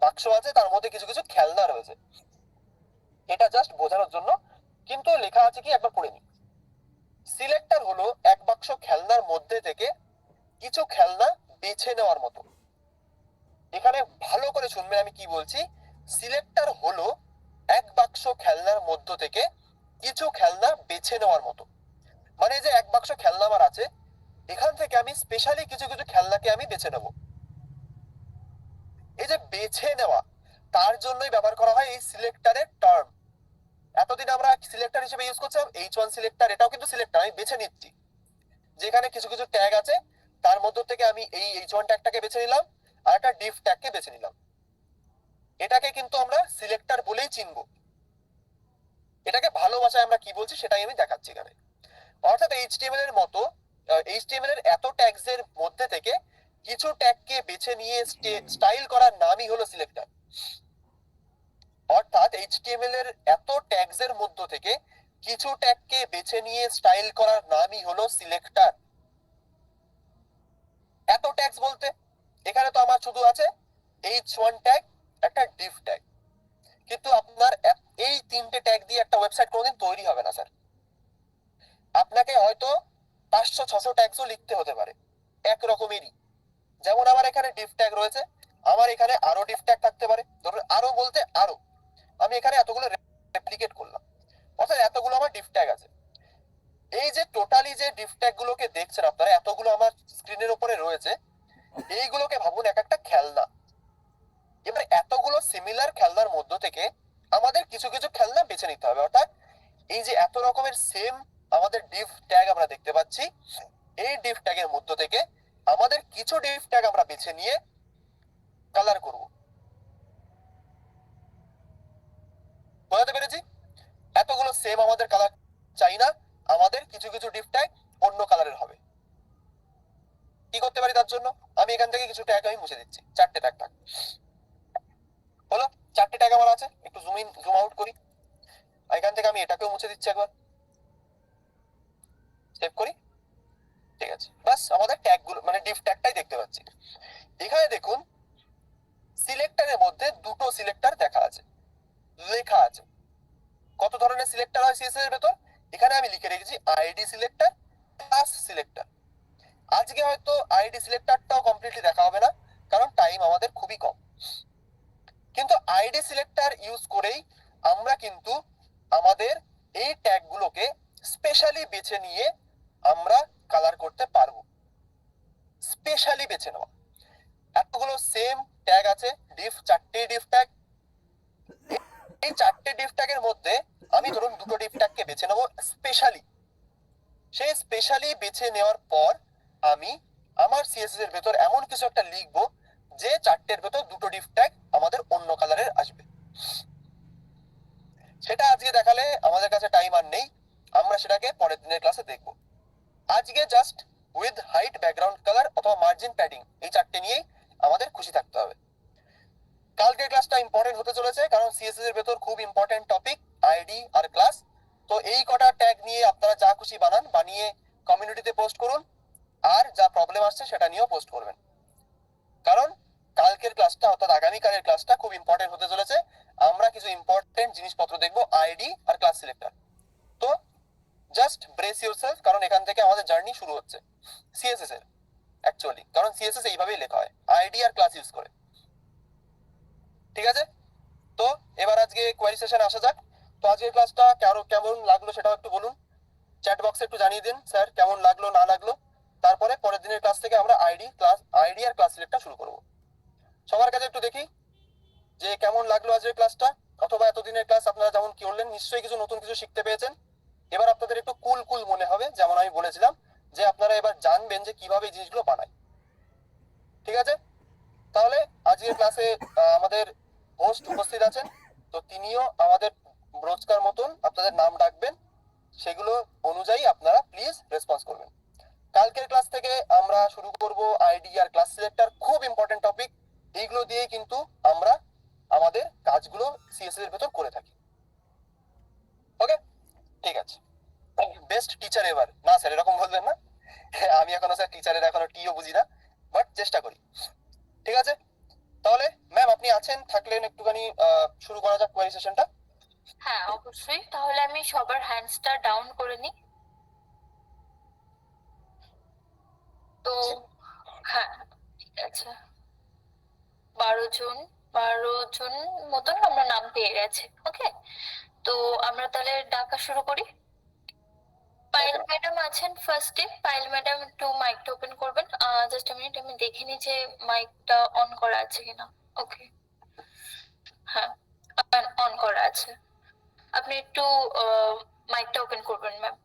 বাক্স আছে, তার মধ্যে কিছু কিছু খেলনা রয়েছে, এটা জাস্ট বোঝানোর জন্য, কিন্তু লেখা আছে কি একবার পড়ে নি। সিলেক্টর হলো এক বাক্স খেলনার মধ্যে থেকে কিছু খেলনা বেছে নেওয়ার মতো। এখানে ভালো করে শুনবেন আমি কি বলছি। সিলেক্টর হলো এক বাক্স খেলনার মধ্য থেকে কিছু খেলনা বেছে নেওয়ার মতো। মানে যে এক বাক্স খেলনা আমার আছে, এখান থেকে আমি স্পেশালি কিছু কিছু খেলনাকে আমি বেছে নেব। এই যে বেছে নেওয়া, তার জন্যই ব্যবহার করা হয় এই সিলেক্টরের টার্ম। এতদিন আমরা সিলেক্টর হিসেবে ইউজ করছিলাম H1 সিলেক্টর, এটাও কিন্তু সিলেক্টর, আমি বেছে নিচ্ছি। যেখানে কিছু কিছু ট্যাগ আছে, তার মধ্য থেকে আমি এই H1 ট্যাগটাকে বেছে নিলাম আর একটা ডিভ ট্যাগকে বেছে নিলাম, এটাকে কিন্তু আমরা সিলেক্টর বলেই চিনবো। এটাকে ভালো ভাষায় আমরা কি বলছি সেটাই আমি দেখাচ্ছি এখানে। অর্থাৎ HTML এর মতো HTML এর এত ট্যাগস এর মধ্যে থেকে কিছু ট্যাগকে বেছে নিয়ে স্টাইল করার নামই হলো সিলেক্টর। অর্থাৎ HTML এর এত ট্যাগস এর মধ্য থেকে কিছু ট্যাগকে বেছে নিয়ে স্টাইল করার নামই হলো সিলেক্টর। এত ট্যাগস বলতে এখানে তো আমার শুধু আছে H1 ট্যাগ, একটা ডিভ ট্যাগ, কিন্তু আপনার এই তিনটে ট্যাগ দিয়ে একটা ওয়েবসাইট কোনোদিন তৈরি হবে না স্যার। আপনাকে হয়তো 500-600 ট্যাগসও লিখতে হতে পারে একরকমেরই। যেমন আমার এখানে ডিভ ট্যাগ রয়েছে, আমার এখানে আরো ডিভ ট্যাগ থাকতে পারে, ধরুন আরো বলতে আরো, আমি এখানে এতগুলো রেপ্লিকেট করলাম। অর্থাৎ এতগুলো আমার ডিফ ট্যাগ আছে। এই যে টোটালি যে ডিফ ট্যাগ গুলোকে দেখছেন আপনারা, এতগুলো আমার স্ক্রিনের উপরে রয়েছে, এইগুলোকে ভাবুন এক একটা খেলনা। এবার এতগুলো সিমিলার খেলনার মধ্য থেকে আমাদের কিছু কিছু খেলনা বেছে নিতে হবে। অর্থাৎ এই যে এত রকমের সেম আমাদের ডিফ ট্যাগ আমরা দেখতে পাচ্ছি, এই ডিফ ট্যাগের মধ্য থেকে আমাদের কিছু ডিফ ট্যাগ আমরা বেছে নিয়ে কালার করব। বোঝাতে পেরেছি? এতগুলো সেম আমাদের কালার চাই না, আমাদের কিছু কিছু ডিফ ট্যাগ অন্য কালারের হবে। কি করতে পারি তার জন্য? আমি এখান থেকে কিছু ট্যাগ আমি মুছে দিচ্ছি, 4টে ট্যাগ থাক হলো। 4টে ট্যাগ আমার আছে, একটু জুম ইন জুম আউট করি। এখান থেকে আমি এটাকেও মুছে দিচ্ছি, একবার সেভ করি। ঠিক আছে, বাস আমাদের ট্যাগ গুলো মানে ডিফ ট্যাগটাই দেখতে পাচ্ছি। এখানে দেখুন সিলেক্টরের মধ্যে দুটো সিলেক্টর দেখা আছে, লেখা আছে। কত ধরনের সিলেক্টর হয় সিএসএস এর ভেতর? এখানে আমি লিখে রেখেছি আইডি সিলেক্টর, ক্লাস সিলেক্টর। আজকে হয়তো আইডি সিলেক্টরটাও কমপ্লিটলি দেখা হবে না, কারণ টাইম আমাদের খুবই কম। কিন্তু আইডি সিলেক্টর ইউজ করেই আমরা কিন্তু আমাদের এই ট্যাগ গুলোকে স্পেশালি বেছে নিয়ে আমরা কালার করতে পারবো। স্পেশালি বেছে নেওয়া। এতগুলো সেম ট্যাগ আছে, ডিফ 4টে ডিফ ট্যাগ। এই 4টে ডিফ ট্যাগের মধ্যে আমি ধরুন দুটো ডিফ ট্যাগকে বেছে নেবো স্পেশালি। সেই স্পেশালি বেছে নেওয়ার পর আমি আমার সিএসএস এর ভেতর এমন কিছু একটা লিখবো যে 4টের ভেতর দুটো ডিফ ট্যাগ আমাদের অন্য কালারের আসবে। সেটা আজকে দেখালে আমাদের কাছে টাইম আর নেই, আমরা সেটাকে পরের দিনের ক্লাসে দেখবো। আজকে just with height background colour অথবা মার্জিন প্যাডিং এই 4টে নিয়েই আমাদের খুশি থাকতে হবে। কালকের ক্লাসটা ইম্পর্টেন্ট হতে চলেছে, কারণ সিএসএস এর ভেতর খুব ইম্পর্টেন্ট টপিক আইডি আর ক্লাস। তো এই কটা ট্যাগ নিয়ে আপনারা যা খুশি বানান, বানিয়ে কমিউনিটিতে পোস্ট করুন, আর যা প্রবলেম আসছে সেটা নিয়েও পোস্ট করবেন। কারণ কালকের ক্লাসটা অর্থাৎ আগামীকালের ক্লাসটা খুব ইম্পর্টেন্ট হতে চলেছে। আমরা কিছু ইম্পর্টেন্ট জিনিসপত্র দেখবো আইডি আর ক্লাস সিলেক্টর। তো জাস্ট ব্রেস ইউরসেলফ, কারণ এখান থেকে আমাদের জার্নি শুরু হচ্ছে সিএসএস এর অ্যাকচুয়ালি, কারণ সিএসএস এইভাবেই লেখা হয় আইডি আর ক্লাস ইউজ করে। ঠিক আছে, তো এবার আজকে কোয়েরি সেশন আসা যাক। তো আজকের ক্লাসটা কেমন লাগলো সেটাও একটু বলুন, চ্যাট বক্সে একটু জানিয়ে দিন স্যার কেমন লাগলো না লাগলো। তারপরে পরের দিনের ক্লাস থেকে আমরা আইডি আর ক্লাস সিলেক্টটা শুরু করব। সবার কাছে একটু দেখি যে কেমন লাগলো আজকের ক্লাসটা, অথবা এতদিনের ক্লাস আপনারা যেমন কি করলেন, নিশ্চয়ই কিছু নতুন কিছু শিখতে পেয়েছেন। এবার আপনাদের একটু কুল কুল মনে হবে, যেমন আমি বলেছিলাম যে আপনারা এবার জানবেন যে কিভাবে এই জিনিসগুলো বানায়। ঠিক আছে, তাহলে আজকের ক্লাসে আমাদের হোস্ট উপস্থিত আছেন, তো তিনিও আমাদের রোজকার মতন আপনাদের নাম ডাকবেন, সেগুলো অনুযায়ী আপনারা প্লিজ রেসপন্স করবেন। কালকের ক্লাস থেকে আমরা শুরু করব আইডি আর ক্লাস সিলেক্টর, খুব ইম্পর্টেন্ট টপিক। এইগুলো দিয়ে কিন্তু আমরা আমাদের কাজগুলো সিএসএস এর ভেতর করে থাকি। ওকে, ঠিক আছে। বেস্ট টিচার এবার না স্যার, এরকম বলবেন না। আমি এখনো স্যার টিচারের এখনো টিও বুঝি না, বাট চেষ্টা করি। ঠিক আছে, তাহলে ম্যাম আপনি আছেন, থাকলেন একটুখানি শুরু করা যাক কোয়েরি সেশনটা। হ্যাঁ অবশ্যই, তাহলে আমি সবার হ্যান্ডসটা ডাউন করে নিই। তো হ্যাঁ ঠিক আছে, 12 জন মতন আমরা নাম পেয়ে গেছি। ওকে, তো আমরা তাহলে ডাকা শুরু করি। পায়েল ম্যাডাম আছেন ফার্স্টে। পায়েল ম্যাডাম একটু মাইকটা ওপেন করবেন। জাস্ট a minute, আমি দেখে নিই যে মাইকটা অন করা আছে কিনা। ওকে, হ্যাঁ অন করা আছে। আপনি একটু মাইকটা ওপেন করবেন ম্যাম।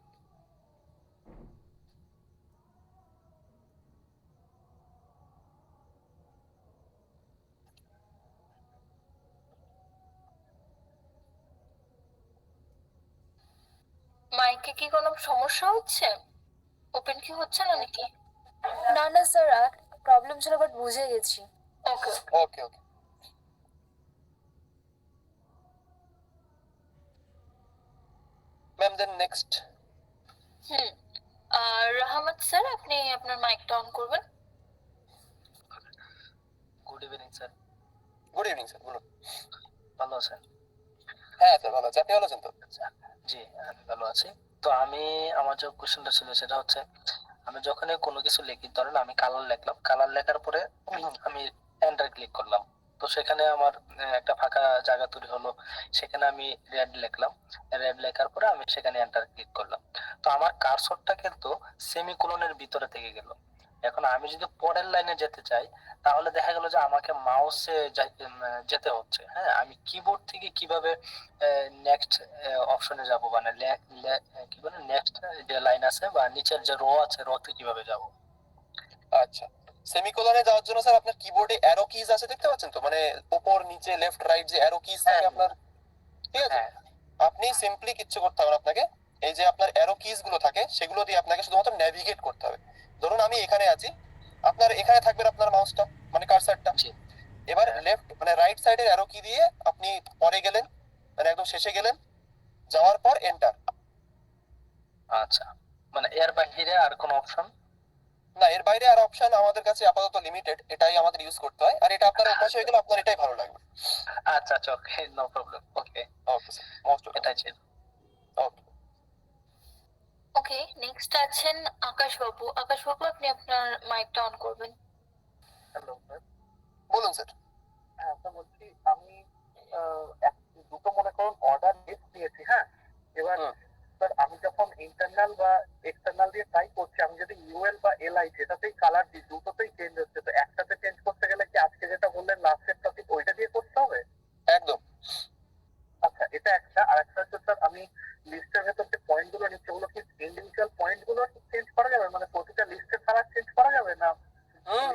মাইকে কি কোনো সমস্যা হচ্ছে? ওপেন কি হচ্ছে না নাকি? না না স্যার, প্রবলেম ছিল বাট বুঝে গেছি। ওকে ওকে ওকে ম্যাম, দেন নেক্সট। হুম, রহমত স্যার, আপনি আপনার মাইকটা অন করবেন। Good evening sir. Good evening sir, বলুন। ভালো আছেন? হ্যাঁ স্যার ভালো আছি, আপনি ভালো আছেন তো? আচ্ছা, জি আমি ভালো আছি। তো আমি আমার যে কোশ্চেনটা ছিল সেটা হচ্ছে, আমি যখনই কোনো কিছু লিখি, ধরেন আমি কালার লিখলাম, কালার লেখার পরে আমি এন্টার ক্লিক করলাম, তো সেখানে আমার একটা ফাঁকা জায়গা তৈরি হলো, সেখানে আমি রেড লিখলাম। রেড লেখার পরে আমি সেখানে এন্টার ক্লিক করলাম। তো আমার কার্সরটা কিন্তু সেমিকোলনের ভিতরে থেকে গেল। এখন আমি যদি পরের লাইনে যেতে চাই, তাহলে দেখা গেল যে আমাকে মাউসে যেতে হচ্ছে। হ্যাঁ, আমি কিবোর্ড থেকে কিভাবে নেক্সট অপশনে যাব, মানে কি বলে নেক্সট যে লাইন আছে বা নিচের যে রো আছে, রোতে কিভাবে যাব? আচ্ছা, সেমিকোলনে যাওয়ার জন্য স্যার আপনার কিবোর্ডে অ্যারো কিজ আছে, দেখতে পাচ্ছেন তো, মানে উপর নিচে লেফট রাইট যে অ্যারো কিজ থাকে হ্যাঁ। আপনার, ঠিক আছে? হ্যাঁ, আপনি সিম্পলি কিচ্ছু করতে হবে না আপনাকে, এই যে আপনার অ্যারো কিজ গুলো থাকে সেগুলো দিয়ে আপনাকে শুধুমাত্র নেভিগেট করতে হবে। ধরুন আমি এখানে আছি, আপনার এখানে থাকবেন আপনার মাউসটা, মানে কার্সারটা। জি। এবার হ্যাঁ। লেফট মানে রাইট সাইডের অ্যারো কি দিয়ে আপনি পরে গেলেন, মানে একদম শেষে গেলেন, যাওয়ার পর এন্টার। আচ্ছা, মানে এর বাইরে আর কোনো অপশন? না, এর বাইরে আর অপশন আমাদের কাছে আপাতত লিমিটেড, এটাই আমাদের ইউজ করতে হয়, আর এটা আপনার অভ্যাস হয়ে গেলে আপনার এটাই ভালো লাগবে। আচ্ছা আচ্ছা, ওকে, নো প্রবলেম। ওকে, ওকে স্যার, মোস্ট এটাই ছিল। ওকে। ওকে, নেক্সট আছেন আকাশ বাবু। আকাশ বাবু, আপনি আপনার মাইকটা অন করবেন। Hello sir. বলুন স্যার। হ্যাঁ স্যার, বলছি আমি দুটো মনে করুন অর্ডার লিস্ট দিয়েছি। হ্যাঁ, এবার হুম। স্যার আমি যখন ইন্টারনাল বা এক্সটার্নাল দিয়ে ট্রাই করছি, আমি যদি ইউএল বা এলআই যেটাতেই কালার দিই, দুটোতেই চেঞ্জ হচ্ছে। তো একটাতে চেঞ্জ করতে গেলে কি আজকে যেটা বললেন লাস্টের টপিক, ওইটা দিয়ে করতে হবে? একদম। আচ্ছা, এটা একটা। আর একটা হচ্ছে স্যার, আমি লিস্টের ভেতর যে পয়েন্ট গুলো নিচ্ছি, ওগুলো কি ইন্ডিভিজুয়াল পয়েন্ট গুলো চেঞ্জ করা যাবে? মানে প্রতিটা লিস্টের কালার চেঞ্জ করা যাবে না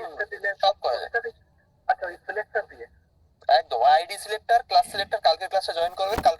লিস্টে দিলে সব করা যায়। প্রতিটা? আচ্ছা, ওই সিলেক্টর দিয়ে। একদম, আইডি সিলেক্টর, ক্লাস সিলেক্টর, কালকের ক্লাসে জয়েন করবেন, কালকে